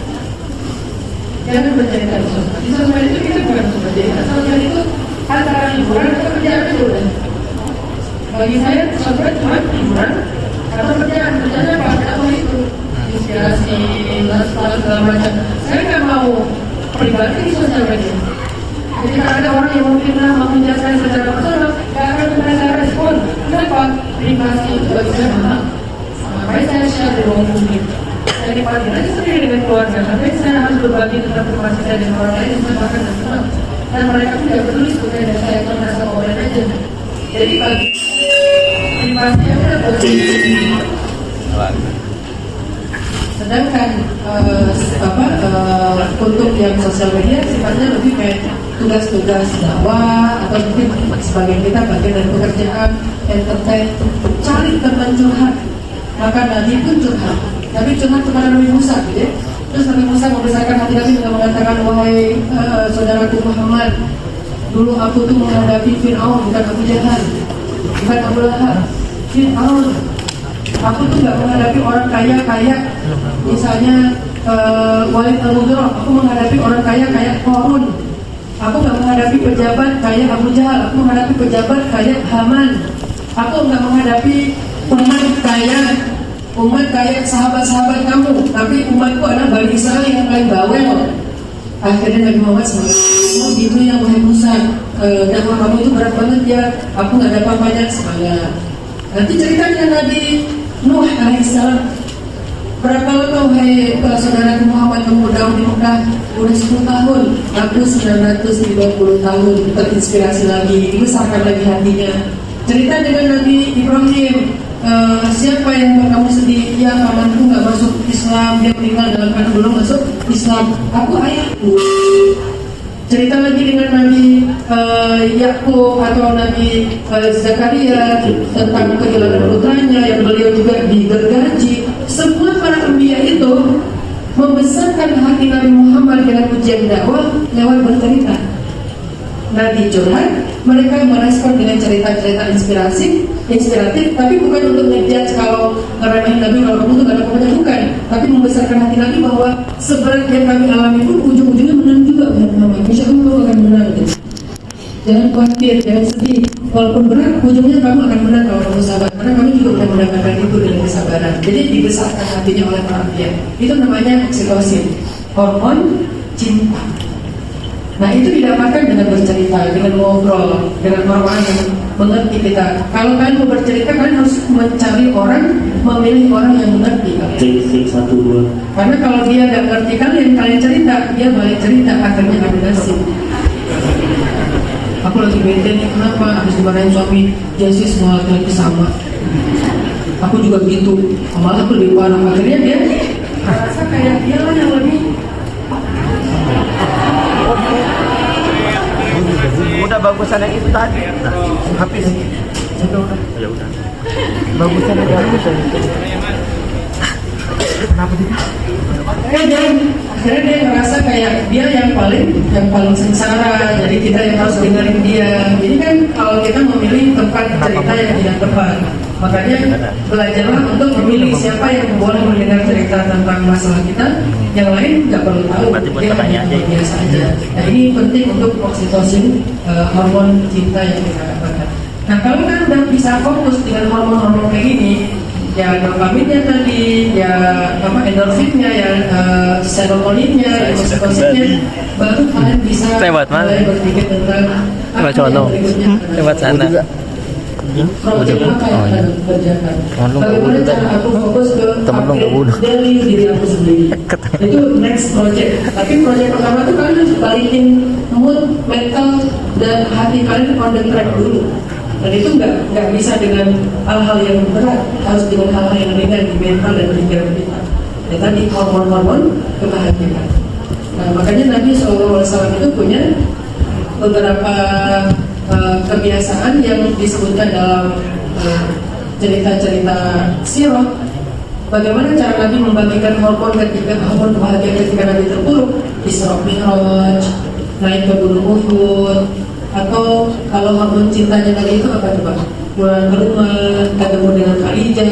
Jangan bercerita di sosmed. Di sosmed itu kita bukan bercerita. Sosmed itu antara hiburan atau kerjaan dulu. Bagi saya, sosmed cuma hiburan atau kerjaan. Kerjanya apa? Apa itu? Inspirasi, lifestyle, segala macam. Saya nggak mau pribadi di sosial media. Ketika ada orang yang memfitnah, menghujat saya secara personal, nggak akan pernah saya respon. Kenapa? Privasi itu bagi saya mahal. Makanya saya share di ruang publik. Saya nikmatin aja sendiri dengan keluarga. Tapi saya harus berbagi tentang informasi saya dengan orang lain yang saya bahkan dan kenal. Dan mereka pun tidak peduli sebenarnya dan saya pernah sama orang aja. Jadi bagi privasi yang udah Sedangkan untuk yang sosial media sifatnya lebih kayak tugas-tugas dakwah atau mungkin sebagian kita bagian dari pekerjaan entertain, cari teman curhat. Maka Nabi pun curhat, tapi curhat kepada Nabi Musa, gitu ya. Terus Nabi Musa membesarkan hati Nabi dengan mengatakan, wahai saudaraku Muhammad, dulu aku tuh menghadapi Fir'aun, bukan Abu Jahal, bukan Abu Lahab, Fir'aun. Aku tuh gak menghadapi orang kaya, misalnya Walid al-Mughirah. Aku menghadapi orang kaya Qarun. Aku gak menghadapi pejabat kayak Abu Jahal. Aku menghadapi pejabat kayak Haman. Aku gak menghadapi umat kayak sahabat-sahabat kamu. Tapi umatku adalah Bani Israel yang paling bawel. Akhirnya Nabi Muhammad SAW gitu yang wahai Musa, dakwah kamu itu berat banget ya. Aku gak ada apa-apanya, semangat. Nanti ceritanya Nabi Nuh alaihissalam, berapa lama wahai saudara Muhammad kamu dakwah di Mekah? Udah 10 tahun. Aku 950 tahun. Terinspirasi lagi, dibesarkan lagi hatinya. Cerita dengan Nabi Ibrahim, siapa yang buat kamu sedih? Ya, pamanku gak masuk Islam, dia meninggal dalam keadaan belum masuk Islam. Aku ayahku. Cerita lagi dengan Nabi Yakub atau Nabi Zakaria tentang kehilangan putranya yang beliau juga digergaji. Semua para anbiya itu membesarkan hati Nabi Muhammad dengan ujian dakwah lewat bercerita. Nabi curhat, mereka merespon dengan cerita-cerita inspiratif, tapi bukan untuk ngejudge kalau ngeremehin Nabi, kalau kamu tuh gak ada pokoknya, bukan. Tapi membesarkan hati Nabi bahwa seberat yang kami alami pun ujung-ujungnya menang juga Muhammad. Insya Allah akan menang. Jangan khawatir, jangan sedih. Walaupun berat, ujungnya kamu akan menang kalau kamu sabar. Karena kami juga sudah mendapatkan itu dengan kesabaran. Jadi dibesarkan hatinya oleh para anbiya. Itu namanya oksitosin, hormon cinta. Nah itu didapatkan dengan bercerita, dengan ngobrol, dengan orang yang mengerti kita. Kalau kalian mau bercerita, kalian harus mencari orang, memilih orang yang mengerti kalian. Cek 1, 2. Karena kalau dia nggak ngerti kalian cerita, dia balik cerita, akhirnya ada nasib. Aku lagi bete nih, kenapa? Habis dimarahin suami, Yesus semua laki-laki sama. Aku juga begitu, malah aku lebih parah. Akhirnya dia merasa kayak dia lah yang lebih. Udah bagusan yang itu tadi. Habis. Ya udah. Bagusan yang bagus itu. Kenapa dia? Akhirnya dia merasa kayak dia yang paling sengsara. Jadi kita yang harus dengerin dia. Jadi kan kalau kita memilih tempat cerita yang tidak tepat, makanya belajarlah untuk memilih siapa yang boleh mendengar cerita tentang masalah kita. Yang lain nggak perlu tahu, dia hanya biasa aja. Nah ini penting untuk oksitosin, hormon cinta yang kita dapatkan. Nah kalau kan udah bisa fokus dengan hormon-hormon kayak gini, ya dopaminnya tadi, ya endorfinnya, ya serotoninnya, ya oksitosinnya, baru kalian bisa mulai berpikir tentang apa yang berikutnya. Lewat sana. Project apa yang akan dikerjakan? Bagaimana cara aku fokus ke upgrade dari diri aku sendiri? Itu next project. Tapi project pertama itu kalian harus balikin mood, mental, dan hati kalian on the track dulu. Dan itu nggak bisa dengan hal-hal yang berat, harus dengan hal-hal yang ringan di mental dan pikiran kita. Dan tadi hormon-hormon kebahagiaan. Nah makanya Nabi SAW itu punya beberapa kebiasaan yang disebutkan dalam cerita-cerita sirah. Bagaimana cara Nabi membagikan hormon kebahagiaan ketika Nabi terpuruk? Isra Mi'raj, naik ke Gunung Uhud, atau kalau hormon cintanya Nabi itu apa coba? Pulang ke rumah, ketemu dengan Khadijah,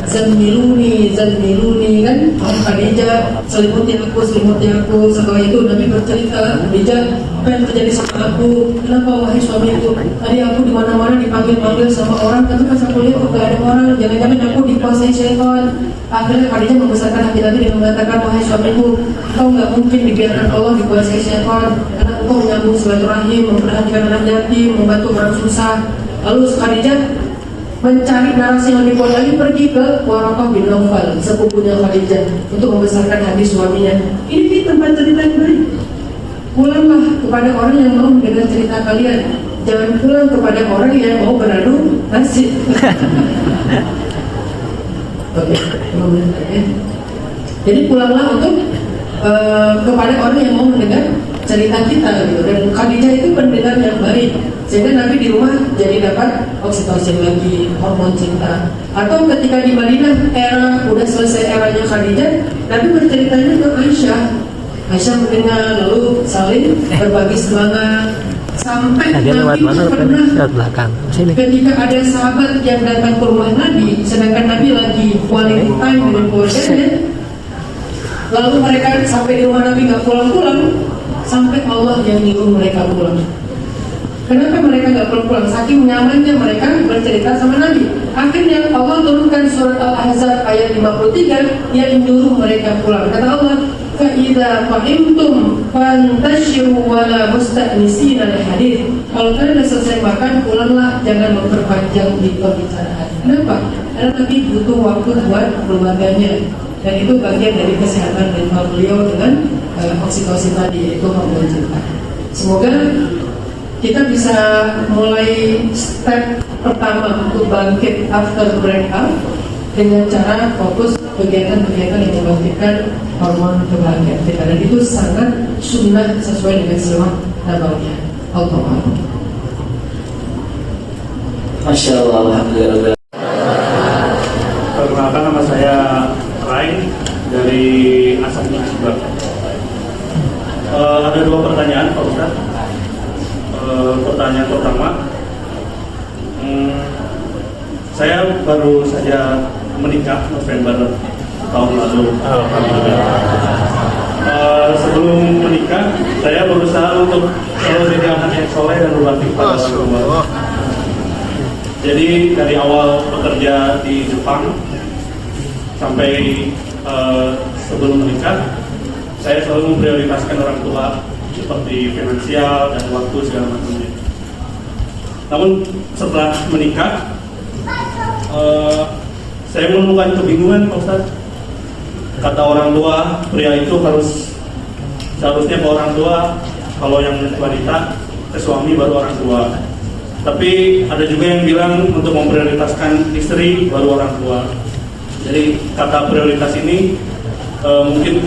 Zanmiluni kan? Khadijah, selimuti aku. Setelah itu Nabi bercerita, Khadijah, apa yang terjadi sama aku? Kenapa wahai suamiku? Tadi aku di mana-mana dipanggil sama orang, tapi pas aku lihat gak ada orang. Jangan-jangan aku dikuasai syaitan. Akhirnya Khadijah membesarkan hati Nabi dengan mengatakan, wahai suamiku, kau gak mungkin dibiarkan Allah dikuasai syaitan, karena engkau menyambung silaturahim, memperhatikan anak yatim, membantu orang susah. Lalu Khadijah mencari narasi yang lebih kuat lagi, pergi ke Waraqah bin Naufal, sepupunya Khadijah, untuk membesarkan hati suaminya. Ini tempat cerita yang baik. Pulanglah kepada orang yang mau mendengar cerita kalian. Jangan pulang kepada orang yang mau beradu nasib. Oke, Jadi pulanglah untuk kepada orang yang mau mendengar cerita kita gitu. Dan Khadijah itu pendengar yang baik, sehingga Nabi di rumah jadi dapat oksitosin lagi, hormon cinta. Atau ketika di Madinah udah selesai eranya Khadijah, Nabi berceritanya ke Aisyah. Aisyah mendengar, lalu saling berbagi semangat. Sampai dia lewat Nabi mana? pernah Lewat belakang. Sini. ketika ada sahabat yang datang ke rumah Nabi, sedangkan Nabi lagi quality time dengan keluarganya, lalu mereka sampai di rumah Nabi nggak pulang-pulang, sampai Allah yang nyuruh mereka pulang. Kenapa mereka nggak pulang-pulang? Saking nyamannya mereka bercerita sama Nabi. Akhirnya Allah turunkan surat Al-Ahzab ayat 53 yang menyuruh mereka pulang. Kata Allah, فَإِذَا فَهِمْتُمْ فَانْتَشِرُوا وَلَا مُسْتَأْنِسِينَ لِحَدِيثٍ. Kalau kalian sudah selesai makan, pulanglah, jangan memperpanjang di pembicaraan. Kenapa? Karena Nabi butuh waktu buat keluarganya, dan itu bagian dari kesehatan mental beliau dengan oksitosin tadi, yaitu hormon cinta. Semoga kita bisa mulai step pertama untuk bangkit after breakup dengan cara fokus kegiatan-kegiatan yang membangkitkan hormon kebahagiaan kita, dan itu sangat sunnah sesuai dengan sunnah nabawiyah. Allah. Masya Allah, alhamdulillah. Perkenalkan, nama saya Rai dari Asam Akbar. Ada dua pertanyaan Pak Ustaz. Pertanyaan pertama, saya baru saja menikah November tahun lalu. Sebelum menikah, saya berusaha untuk selalu jadi anak yang soleh dan berbakti kepada orang tua. Jadi dari awal bekerja di Jepang sampai sebelum menikah, saya selalu memprioritaskan orang tua seperti finansial dan waktu segala macamnya. Namun setelah menikah, saya menemukan kebingungan, Pak Ustaz. Kata orang tua, pria itu seharusnya ke orang tua, kalau yang wanita ke suami baru orang tua. Tapi ada juga yang bilang untuk memprioritaskan istri baru orang tua. Jadi kata prioritas ini mungkin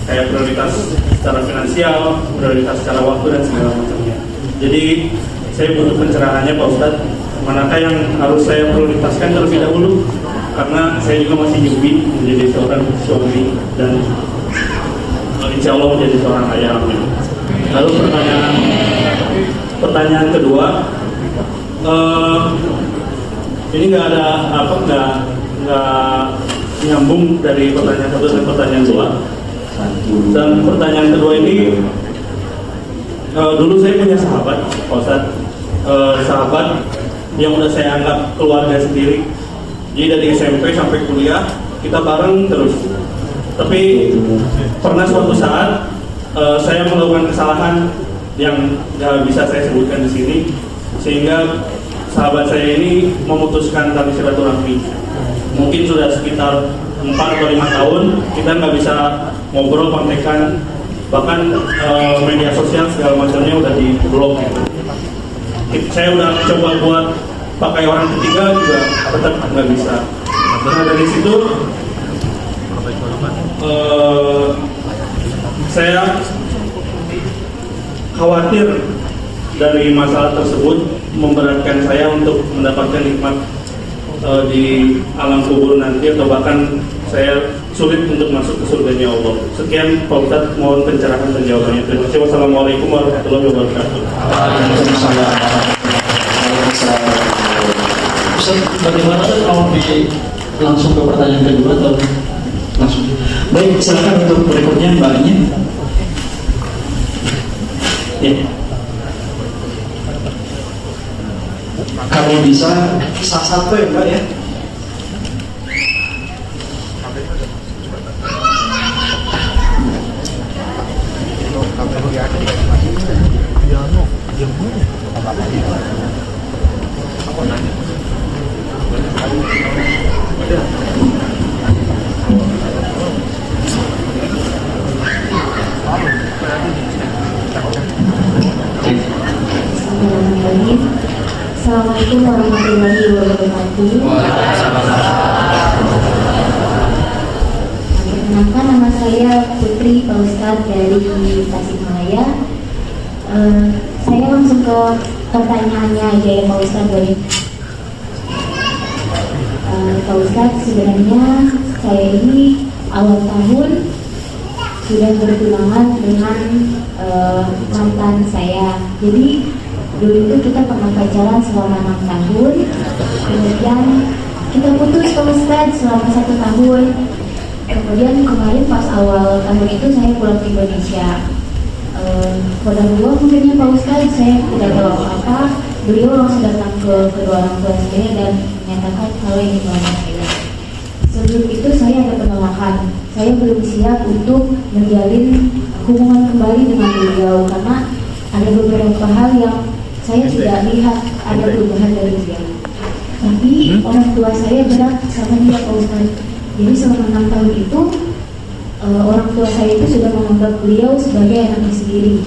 kayak prioritas secara finansial, prioritas secara waktu dan segala macamnya. Jadi saya butuh pencerahannya Pak Ustadz, manakah yang harus saya prioritaskan terlebih dahulu, karena saya juga masih newbie menjadi seorang suami dan insya Allah menjadi seorang ayah. Lalu pertanyaan kedua, ini nggak nyambung dari pertanyaan satu dan pertanyaan dua. Dan pertanyaan kedua ini, dulu saya punya sahabat, Pak Ustadz, sahabat yang udah saya anggap keluarga sendiri. Jadi dari SMP sampai kuliah kita bareng terus. Tapi pernah suatu saat saya melakukan kesalahan yang nggak bisa saya sebutkan di sini, sehingga sahabat saya ini memutuskan tali silaturahmi. Mungkin sudah sekitar 4 atau 5 tahun kita nggak bisa ngobrol, kontekan, bahkan media sosial segala macamnya udah di blok. Saya udah coba buat pakai orang ketiga juga tetap nggak bisa. Nah dari situ saya khawatir dari masalah tersebut memberatkan saya untuk mendapatkan nikmat di alam kubur nanti, atau bahkan saya sulit untuk masuk ke surganya Allah. Sekian Pak Ustadz, mohon pencerahan dan jawabannya. Terima kasih. Wassalamualaikum warahmatullahi wabarakatuh. Ustaz, bagaimana kalau langsung ke pertanyaan kedua atau langsung? Baik, silakan untuk berikutnya Mbaknya. Ya. Kalau bisa satu ya Mbak ya. Assalamualaikum warahmatullahi wabarakatuh. Perkenalkan, nama saya Putri Pak Ustadz dari Tasikmalaya. Saya langsung ke pertanyaannya aja ya Pak Ustadz. Pak Ustadz, sebenarnya saya ini awal tahun sudah bertunangan dengan mantan saya. Jadi dulu itu kita pernah pacaran selama 6 tahun, kemudian kita putus Pak Ustadz selama 1 tahun. Kemudian kemarin pas awal tahun itu saya pulang ke Indonesia. Pada beliau mungkinnya Pak Ustadz, saya tidak tahu apa-apa. Beliau langsung datang ke kedua orang tua saya dan menyatakan kalau ini keluarga saya. Sebelum itu saya ada penolakan. Saya belum siap untuk menjalin hubungan kembali dengan beliau karena ada beberapa hal yang saya tidak lihat ada perubahan dari beliau. Tapi orang tua saya berat sama dia Pak Ustadz. Jadi selama 6 tahun itu orang tua saya itu sudah menganggap beliau sebagai anaknya sendiri.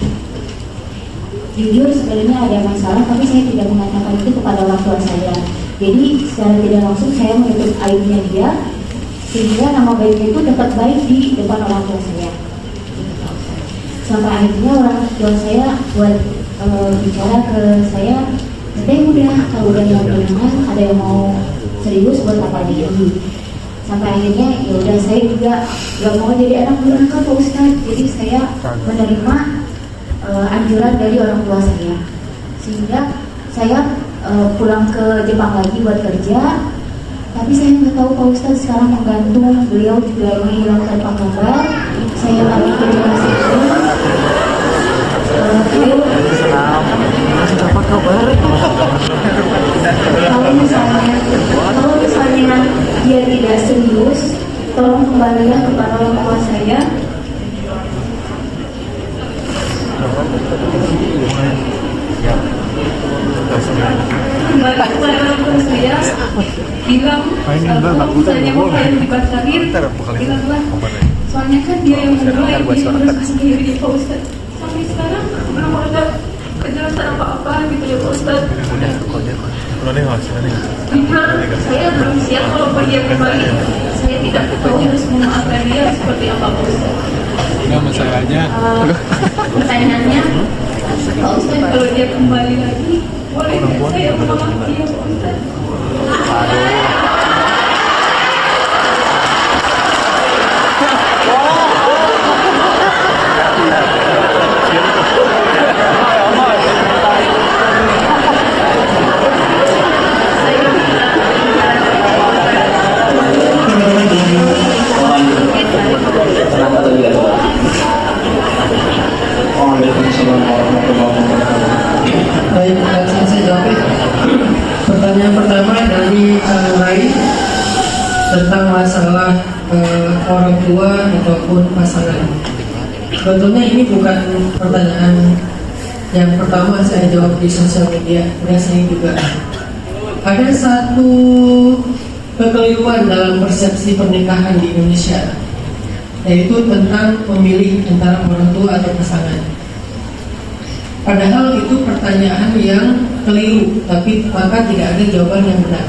Jujur sebenarnya ada masalah, tapi saya tidak mengatakan itu kepada orang tua saya. Jadi secara tidak langsung saya menutup aibnya dia, sehingga nama baiknya itu tetap baik di depan orang tua saya. Sampai akhirnya orang tua saya buat bicara ke saya, "Teh udah, kalau udah yang tunangan, ada yang mau serius buat apa lagi?" Sampai akhirnya ya udah, saya juga gak mau jadi anak durhaka Pak Ustadz. Jadi saya menerima anjuran dari orang tua saya, sehingga saya pulang ke Jepang lagi buat kerja. Tapi saya nggak tahu Pak Ustadz sekarang menggantung, beliau juga menghilang tanpa kabar. Saya lagi komunikasi kalau misalnya dia tidak serius, tolong kembalikan kepada orang tua saya. Kembali kepada orang tua saya, bilang kalau misalnya mau kalian dibatalin, bilanglah. Soalnya kan dia yang memulai, dia harus sendiri Pak Ustadz. Sampai sekarang belum ada kejelasan apa-apa gitu ya Pak Ustadz. Saya belum siap kalau dia kembali. Saya tidak tahu harus memaafkan dia seperti apa Pak Ustadz. Pertanyaannya, Pak Ustadz kalau dia kembali lagi, boleh saya memaafkan dia Pak Ustadz? Baik, langsung saya jawab. Pertanyaan pertama dari Rai tentang masalah orang tua ataupun pasangan. Sebetulnya ini bukan pertanyaan yang pertama saya jawab di sosial media, udah sering juga. Ada satu kekeliruan dalam persepsi pernikahan di Indonesia, yaitu tentang memilih antara orang tua atau pasangan. Padahal itu pertanyaan yang keliru, tapi maka tidak ada jawaban yang benar.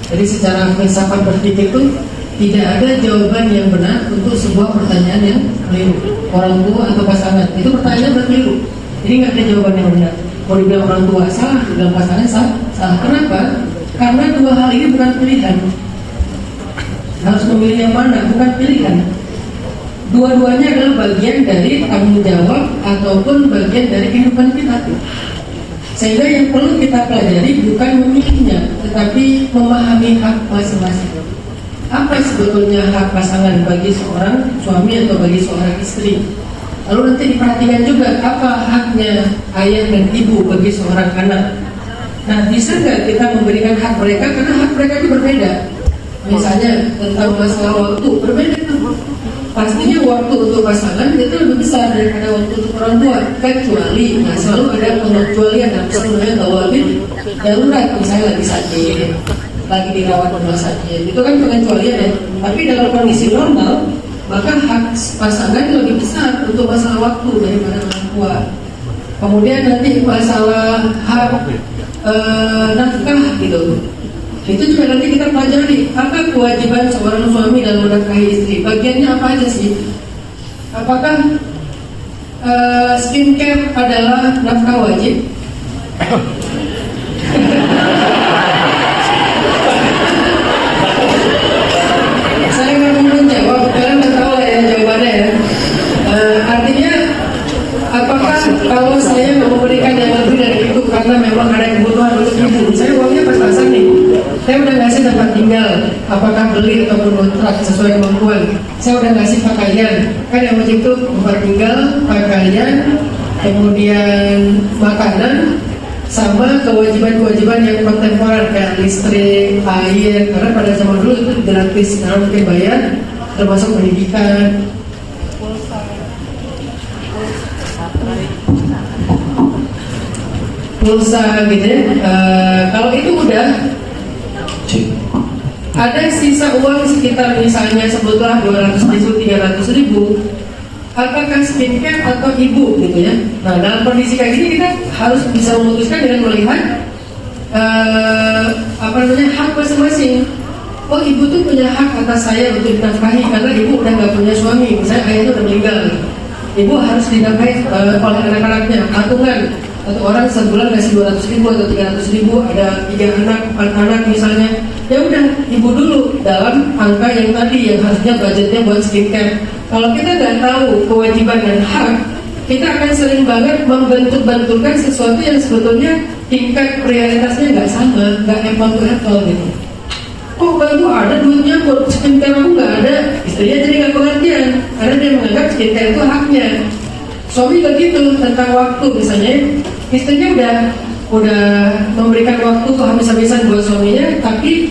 Jadi secara filsafat berpikir itu tidak ada jawaban yang benar untuk sebuah pertanyaan yang keliru. Orang tua atau pasangan, itu pertanyaan berkeliru. Jadi nggak ada jawaban yang benar. Kalau dibilang orang tua salah, dibilang pasangan salah. Kenapa? Karena dua hal ini bukan pilihan. Harus memilih yang mana, bukan pilihan. Dua-duanya adalah bagian dari tanggung jawab ataupun bagian dari kehidupan kita. Sehingga yang perlu kita pelajari bukan memilihnya, tetapi memahami hak masing-masing. Apa sebetulnya hak pasangan bagi seorang suami atau bagi seorang istri? Lalu nanti diperhatikan juga apa haknya ayah dan ibu bagi seorang anak. Nah, bisa nggak kita memberikan hak mereka, karena hak mereka itu berbeda. Misalnya tentang masalah waktu, berbeda tuh. Pastinya waktu untuk pasangan itu lebih besar daripada waktu untuk orang tua, kecuali selalu ada pengecualian dalam sebenarnya tawabin darurat, misalnya lagi sakit, lagi dirawat rumah sakit, itu kan pengecualian ya. Tapi dalam kondisi normal, maka hak pasangan lebih besar untuk masalah waktu daripada orang tua. Kemudian nanti masalah hak nafkah gitu. Itu juga nanti kita pelajari apa kewajiban seorang suami dalam menafkahi istri. Bagiannya apa aja sih? Apakah skincare adalah nafkah wajib? Saya nggak mau menjawab, kalian nggak tahu ya jawabannya ya. Artinya, apakah kalau saya mau memberikan yang lebih dari itu karena memang ada kebutuhan untuk ibu, saya uangnya pas-pasan nih, saya udah ngasih tempat tinggal, apakah beli ataupun kontrak sesuai kemampuan, saya udah ngasih pakaian, kan yang wajib itu tempat tinggal, pakaian, kemudian makanan, sama kewajiban-kewajiban yang kontemporer kayak listrik, air, karena pada zaman dulu itu gratis, sekarang mungkin bayar, termasuk pendidikan, pulsa gitu ya. Kalau itu udah ada sisa uang sekitar misalnya sebutlah 200.000, 300.000, apakah skincare atau ibu gitu ya. Nah, dalam kondisi kayak gini kita harus bisa memutuskan dengan melihat hak masing-masing. Oh, ibu tuh punya hak atas saya untuk dinafkahi karena ibu udah nggak punya suami, misalnya ayahnya udah meninggal. Ibu harus dinafkahi oleh anak-anaknya, patungan. Satu orang sebulan kasih 200.000 atau 300.000, ada 3 anak, 4 anak misalnya. Ya udah, ibu dulu dalam angka yang tadi yang harusnya budgetnya buat skincare. Kalau kita nggak tahu kewajiban dan hak, kita akan sering banget membentuk-benturkan sesuatu yang sebetulnya tingkat prioritasnya nggak sama, nggak apple to apple gitu. Kok baru ada duitnya buat skincare, aku nggak ada, istrinya jadi nggak pengertian karena dia menganggap skincare itu haknya. Suami begitu tentang waktu, misalnya istrinya udah memberikan waktu kehabis-habisan buat suaminya, tapi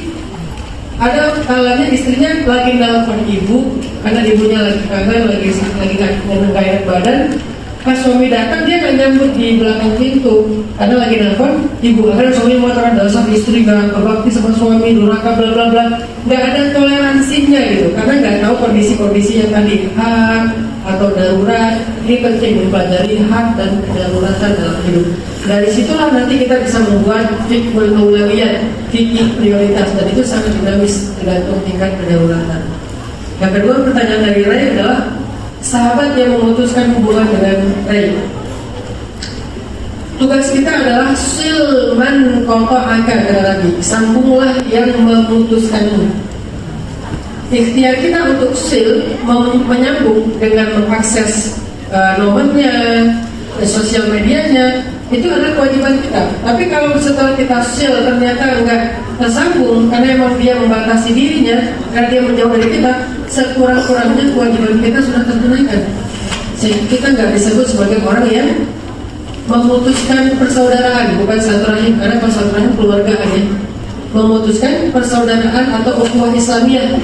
ada kalanya istrinya lagi nelfon ibu karena ibunya lagi kangen, lagi nggak enak badan. Pas suami datang dia nggak nyambut di belakang pintu karena lagi nelfon ibu. Akhirnya suami mengatakan dasar istri nggak berbakti sama suami, durhaka bla bla bla. Nggak ada toleransinya gitu karena nggak tahu kondisi-kondisi yang tadi hak atau darurat. Ini penting mempelajari hak dan kedaruratan dalam hidup. Dari situlah nanti kita bisa membuat fikih aulawiyat, fikih prioritas, dan itu sangat dinamis tergantung tingkat kedaruratan. Yang kedua, pertanyaan dari Ray adalah sahabat yang memutuskan hubungan dengan Ray. Tugas kita adalah silman qata'aka, kata lagi, sambunglah yang memutuskanmu. Ikhtiar kita untuk menyambung dengan mengakses nomornya, sosial medianya, itu adalah kewajiban kita. Tapi kalau setelah kita ternyata enggak tersambung karena emang dia membatasi dirinya, karena dia menjauh dari kita, sekurang-kurangnya kewajiban kita sudah tertunaikan. Sehingga kita nggak disebut sebagai orang yang memutuskan persaudaraan, bukan silaturahim, karena persaudaraan keluarga aja. Memutuskan persaudaraan atau ukhuwah Islamiyah.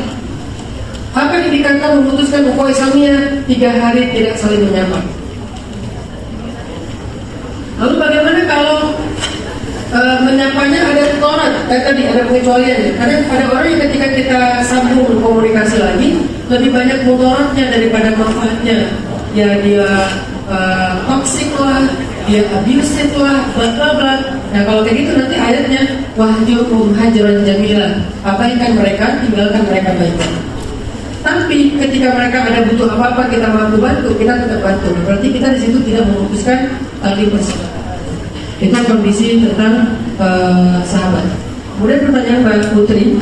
Apa yang dikatakan memutuskan ukhuwah Islamiyah? 3 hari tidak saling menyapa. Lalu bagaimana kalau menyapanya ada torat, tadi ada pengecualiannya? Karena ada orang yang ketika kita sambung komunikasi lagi, lebih banyak mudaratnya daripada manfaatnya. Ya dia toxic lah, dia abusive lah, bla bla bla. Nah kalau kayak gitu nanti ayatnya wahjurhum hajran jamila, abaikan mereka, tinggalkan mereka baik-baik. Tapi ketika mereka ada butuh apa-apa kita mampu bantu, kita tetap bantu. Berarti kita di situ tidak memutuskan tali persahabatan. Itu kondisi tentang sahabat. Kemudian pertanyaan Mbak Putri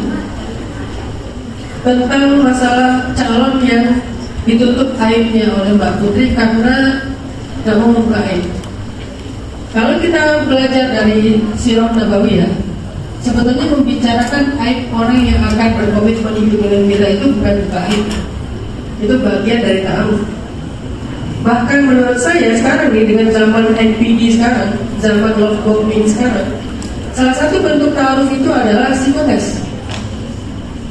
tentang masalah calon yang ditutup aibnya oleh Mbak Putri karena tidak mau membuka aib. Kalau kita belajar dari Sirah Nabawiyah, sebetulnya membicarakan aib orang yang akan berkomitmen hidup dengan kita itu bukan buka aib, itu bagian dari ta'aruf. Bahkan menurut saya sekarang nih dengan zaman NPD sekarang, zaman love bombing sekarang, salah satu bentuk ta'aruf itu adalah psikotes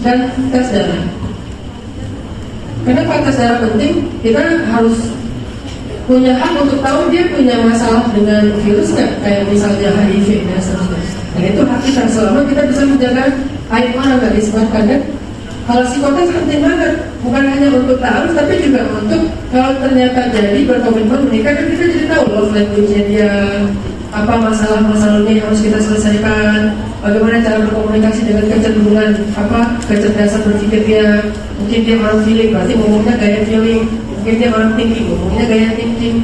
dan tes darah. Kenapa tes darah penting? Kita harus punya hak untuk tahu dia punya masalah dengan virus nggak, kayak misalnya HIV dan seterusnya. Dan itu hak kita selama kita bisa menjaga aib orang nggak disebabkan. Dan kalau psikotes penting banget, bukan hanya untuk ta'aruf tapi juga untuk kalau ternyata jadi berkomitmen menikah, kan kita jadi tahu love language-nya dia, apa masalah-masalahnya yang harus kita selesaikan, bagaimana cara berkomunikasi dengan kecenderungan kecerdasan berpikir dia. Mungkin dia orang feeling, berarti ngomongnya gaya feeling. Mungkin dia orang thinking, ngomongnya gaya thinking.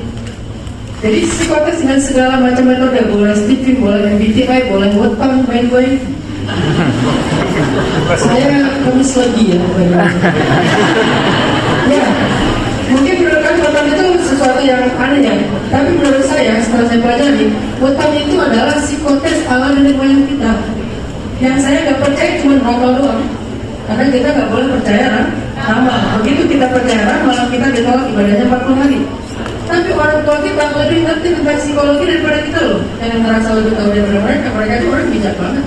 Jadi psikotes dengan segala macam metode, boleh Stevie, boleh MBTI, boleh Wotpang, by the way. Saya komis lagi ya. Ya, mungkin menurut kalian Wotpang itu sesuatu yang aneh ya. Tapi menurut saya, setelah saya pelajari, Wotpang itu adalah psikotes ala nenek moyang kita. Yang saya nggak percaya cuma ramal doang. Karena kita nggak boleh percaya ramal. Begitu kita percaya ramal, kita ditolak ibadahnya 40 hari. Tapi orang tua kita lebih ngerti tentang psikologi daripada kita loh. Yang merasa lebih tahu daripada mereka itu orang bijak banget.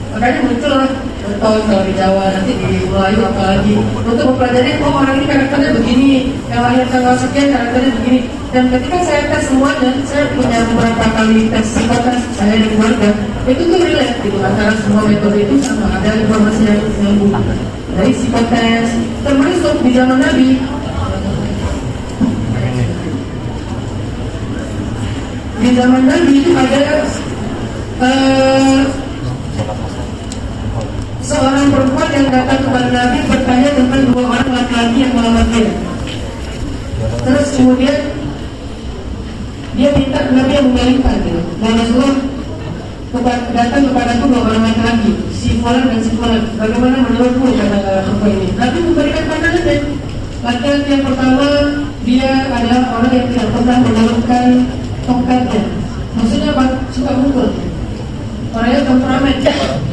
Makanya muncul lah betul kalau di Jawa, nanti di Melayu apalagi, untuk mempelajari orang ini karakternya begini, yang lahir tanggal sekian karakternya begini. Dan ketika saya tes semuanya, saya punya beberapa kali tes psikotes saya di keluarga, itu tuh relate gitu, antara semua metode itu sama, ada informasi yang nyambung dari psikotes, termasuk di zaman Nabi. Di zaman Nabi itu ada seorang perempuan yang datang kepada Nabi bertanya tentang 2 orang laki-laki yang melamar dia. Terus kemudian dia minta Nabi yang mengalihkan gitu. Dan Rasulullah datang kepadaku 2 orang laki-laki, si Fulan dan si Fulan. Bagaimana menurutmu kata perempuan ini? Nabi memberikan pandangannya. Laki-laki yang pertama, dia adalah orang yang tidak pernah menurunkan tongkatnya. Maksudnya apa? Suka mukul. Orangnya temperamen.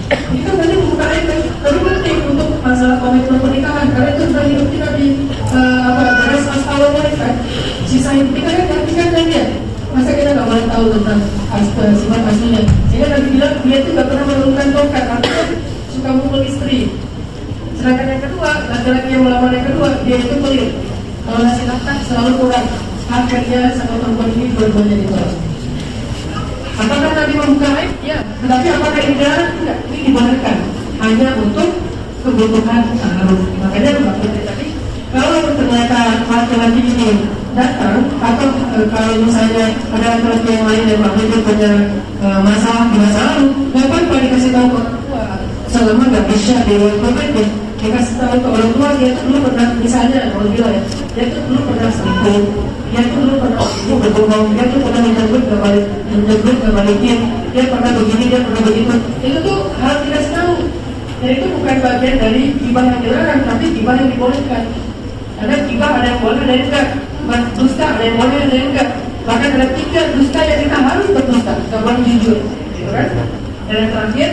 Itu tadi membuka aib, tapi penting untuk masalah komitmen pernikahan. Karena itu sudah hidup kita di beras asal kan. Sisa hidup kita kan gantikan dan dia. Masa kita nggak boleh tahu tentang sifat aslinya? Sehingga Nabi bilang dia itu nggak pernah menurunkan tongkat, artinya suka mukul istri. Sedangkan yang kedua, laki-laki yang melamar yang kedua, dia itu pelit. Kalau ngasih nafkah selalu kurang. Akhirnya sama perempuan ini dua-duanya ditolak. Apakah Nabi membuka aib? Ya. Tetapi apakah ini dilarang? Tidak. Ini dibenarkan hanya untuk kebutuhan taaruf. Makanya maksudnya tadi, kalau ternyata laki-laki ini datang, atau kalau misalnya ada laki-laki yang lain yang itu punya masalah di masa lalu, nggak apa-apa dikasih tahu ke orang tua. Selama nggak bisa di luar komitmen, dikasih tahu ke orang tua dia itu dulu pernah, misalnya kalau bilang ya, dia itu dulu pernah selingkuh, dia itu dulu pernah berbohong, dia itu pernah menyebut ke balikin, dia pernah begini, dia pernah begitu. Itu tuh hal dikasih tahu. Dan itu bukan bagian dari gibah yang dilarang, tapi gibah yang dibolehkan. Ada gibah ada yang boleh, ada yang enggak. Dusta ada yang boleh, ada yang enggak. Bahkan ada 3 dusta yang kita harus berdusta, nggak boleh jujur, gitu kan? Dan yang terakhir,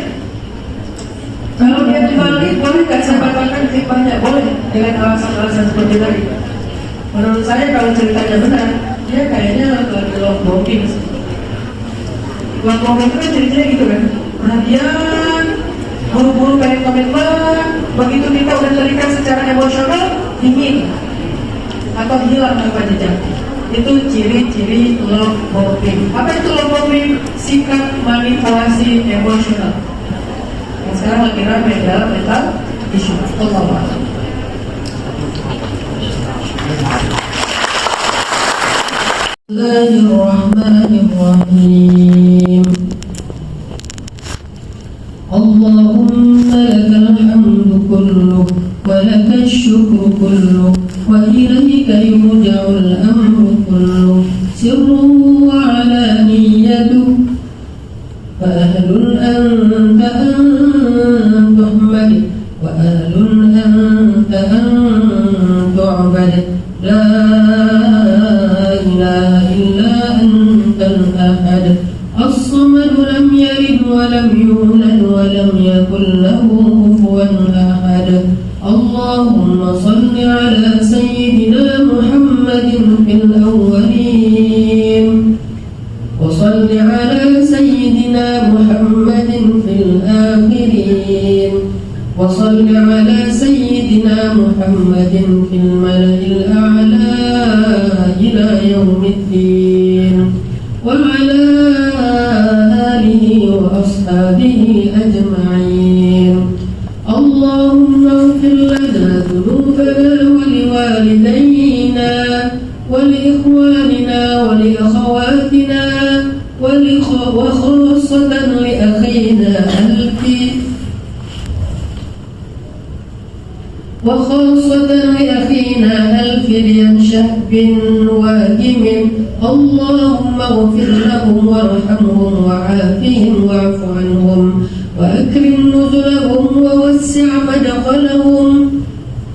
kalau dia dibalik, boleh nggak saya batalkan gibahnya? Boleh, dengan alasan-alasan seperti tadi. Menurut saya kalau ceritanya benar, dia kayaknya lagi love bombing. Love bombing itu kan ceritanya gitu kan, perhatian, buru-buru pengen komitmen, begitu kita udah terikat secara emosional, dingin atau hilang tanpa jejak. Itu ciri-ciri love bombing. Apa itu love bombing? Sikap manipulasi emosional yang sekarang lagi ramai dalam mental isu. Allah. Bismillahirrahmanirrahim. Allahumma lakal hamdu kulluh wa lakal syukru kulluh wa ilaika yurja'ul amru kulluh sirruhu wa alaniyatuh wa ahlun anta an tuhmad wa ahlun anta an tu'bad la ilaha illa antal ahad as-samad lam yalid wa lam yulad wa lam yakul lahu kufuwan ahad. Allahumma salli ala sayyidina Muhammadin fil awwalin wa salli ala sayyidina Muhammadin fil akhirin wa salli ala sayyidina Muhammadin fil mala'il a'la ila yaumiddin wa ala alihi wa ashabihi ajma'in. Allahumma ighfir lana dhunubana wa liwalidayna wa liikhwanina wa liakhawatina wa khassatan li akhina al-fi وخاصة لأخينا الفريان شهب واجم اللهم اغفر لهم وارحمهم وعافهم واعف عنهم وأكرم نزلهم ووسع مدخلهم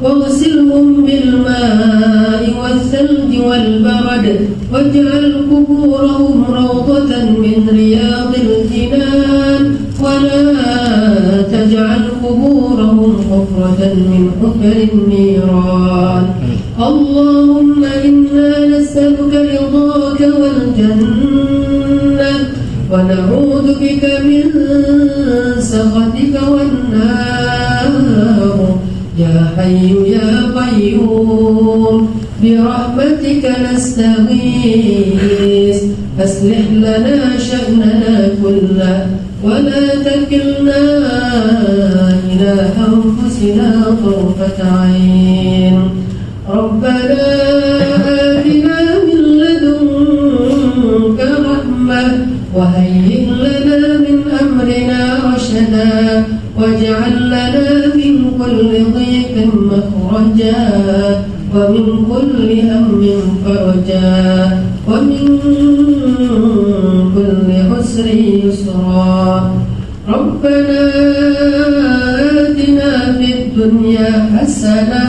واغسلهم بالماء والثلج والبرد واجعل قبورهم روضة من رياض الجنان ولا تجعل قبورهم حفرة من حفر النيران اللهم إنا نسألك رضاك والجنة ونعوذ بك من سخطك والنار يا حي يا قيوم برحمتك نستغيث أصلح لنا شأننا كله ولا تكلنا إلى أنفسنا طرفة عين ربنا آتنا من لدنك رحمة وهيئ لنا من أمرنا رشدا واجعل لنا من كل ضيق مخرجا ومن كل هم فرجا ومن كل عسر يسرا ربنا آتنا في الدنيا حسنة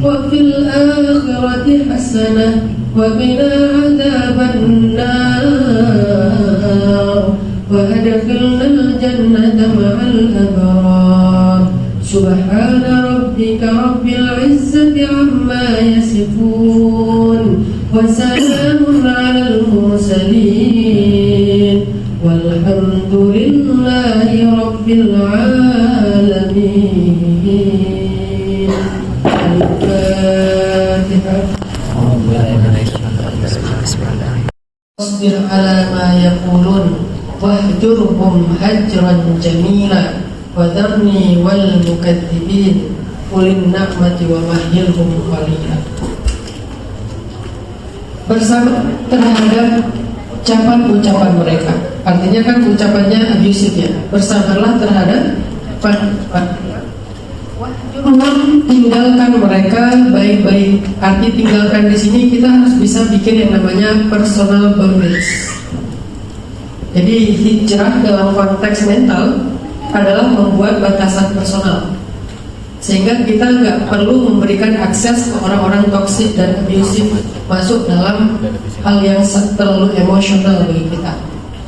وفي الآخرة حسنة وقنا عذاب النار وأدخلنا الجنة مع الأبرار سبحان ربك رب العزة عما يصفون وسلام على المرسلين والحمد لله رب العالمين الفاتحة واصبر على ما يقولون واهجرهم هجرا جميلا وذرني والمكذبين أولي النعمة ومهلهم قليلا. Bersama terhadap ucapan mereka, artinya kan ucapannya abusif ya. Bersabarlah terhadap tinggalkan mereka baik-baik. Arti tinggalkan di sini kita harus bisa bikin yang namanya personal boundaries. Jadi hijrah dalam konteks mental adalah membuat batasan personal, sehingga kita nggak perlu memberikan akses ke orang-orang toksik dan abusif masuk dalam hal yang terlalu emosional bagi kita.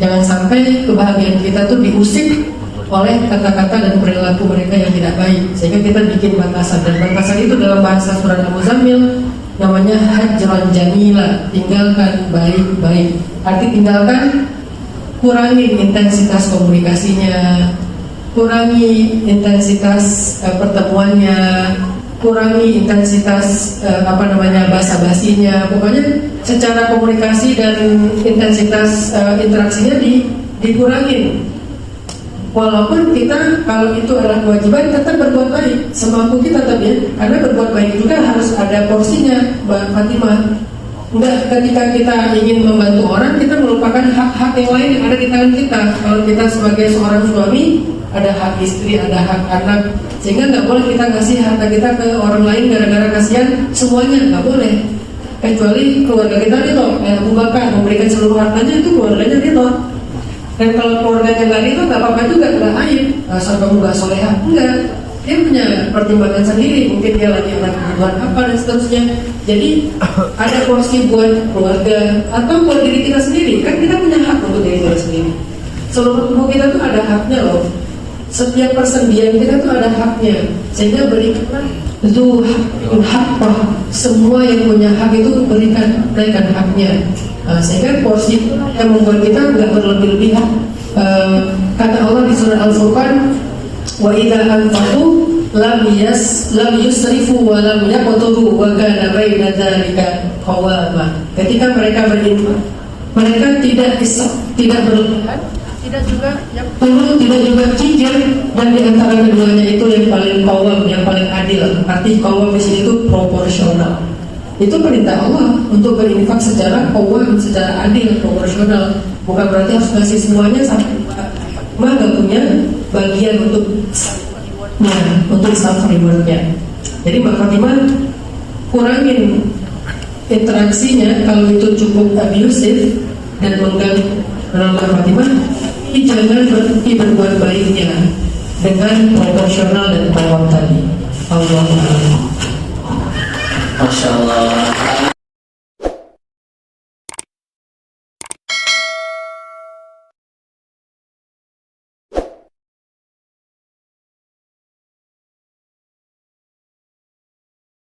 Jangan sampai kebahagiaan kita tuh diusik oleh kata-kata dan perilaku mereka yang tidak baik, sehingga kita bikin batasan. Dan batasan itu dalam bahasa surat Al-Muzammil namanya hajran jamila, tinggalkan baik-baik. Arti tinggalkan, kurangi intensitas komunikasinya, kurangi intensitas pertemuannya, kurangi intensitas basa-basinya. Pokoknya secara komunikasi dan intensitas interaksinya dikurangin. Walaupun kita kalau itu adalah kewajiban tetap berbuat baik semampu kita, tapi ya, karena berbuat baik juga harus ada porsinya, Mbak Fatimah. Enggak, ketika kita ingin membantu orang, kita melupakan hak-hak yang lain yang ada di tangan kita. Kalau kita sebagai seorang suami, ada hak istri, ada hak anak, sehingga nggak boleh kita kasih harta kita ke orang lain gara-gara kasihan semuanya, nggak boleh. Kecuali keluarga kita ridho, Abu Bakar memberikan seluruh hartanya, itu keluarganya ridho. Dan kalau keluarganya nggak ridho, nggak apa-apa juga, nggak aib. Asal kamu nggak soleha, enggak. Dia punya pertimbangan sendiri, mungkin dia lagi ada kebutuhan apa dan seterusnya. Jadi ada porsi buat keluarga atau buat diri kita sendiri. Kan kita punya hak untuk diri kita sendiri. Seluruh tubuh kita tuh ada haknya loh. Setiap persendian kita tuh ada haknya. Sehingga berikan itu hak. Semua yang punya hak itu berikan haknya. Sehingga porsi yang membuat kita nggak berlebih-lebihan. Kata Allah di surah Al-Furqan, wa idza anfaqu lam yusrifu wa lam yaqturu wa kana baina dzalika qawama. Ketika mereka berinfak, mereka tidak berlebihan, tidak juga cicil, dan di antara keduanya itu yang paling qawam, yang paling adil. Arti qawam di sini itu proporsional. Itu perintah Allah untuk berinfak secara qawam, secara adil, proporsional. Bukan berarti harus kasih semuanya sampai mah gak punya bagian untuk self rewardnya. Jadi Mbak Fatimah kurangin interaksinya. Kalau itu cukup abusive dan mengganggu Mbak Fatimah, jangan berhenti berbuat baiknya dengan proporsional dan tawab tadi. Allah. Masya Allah.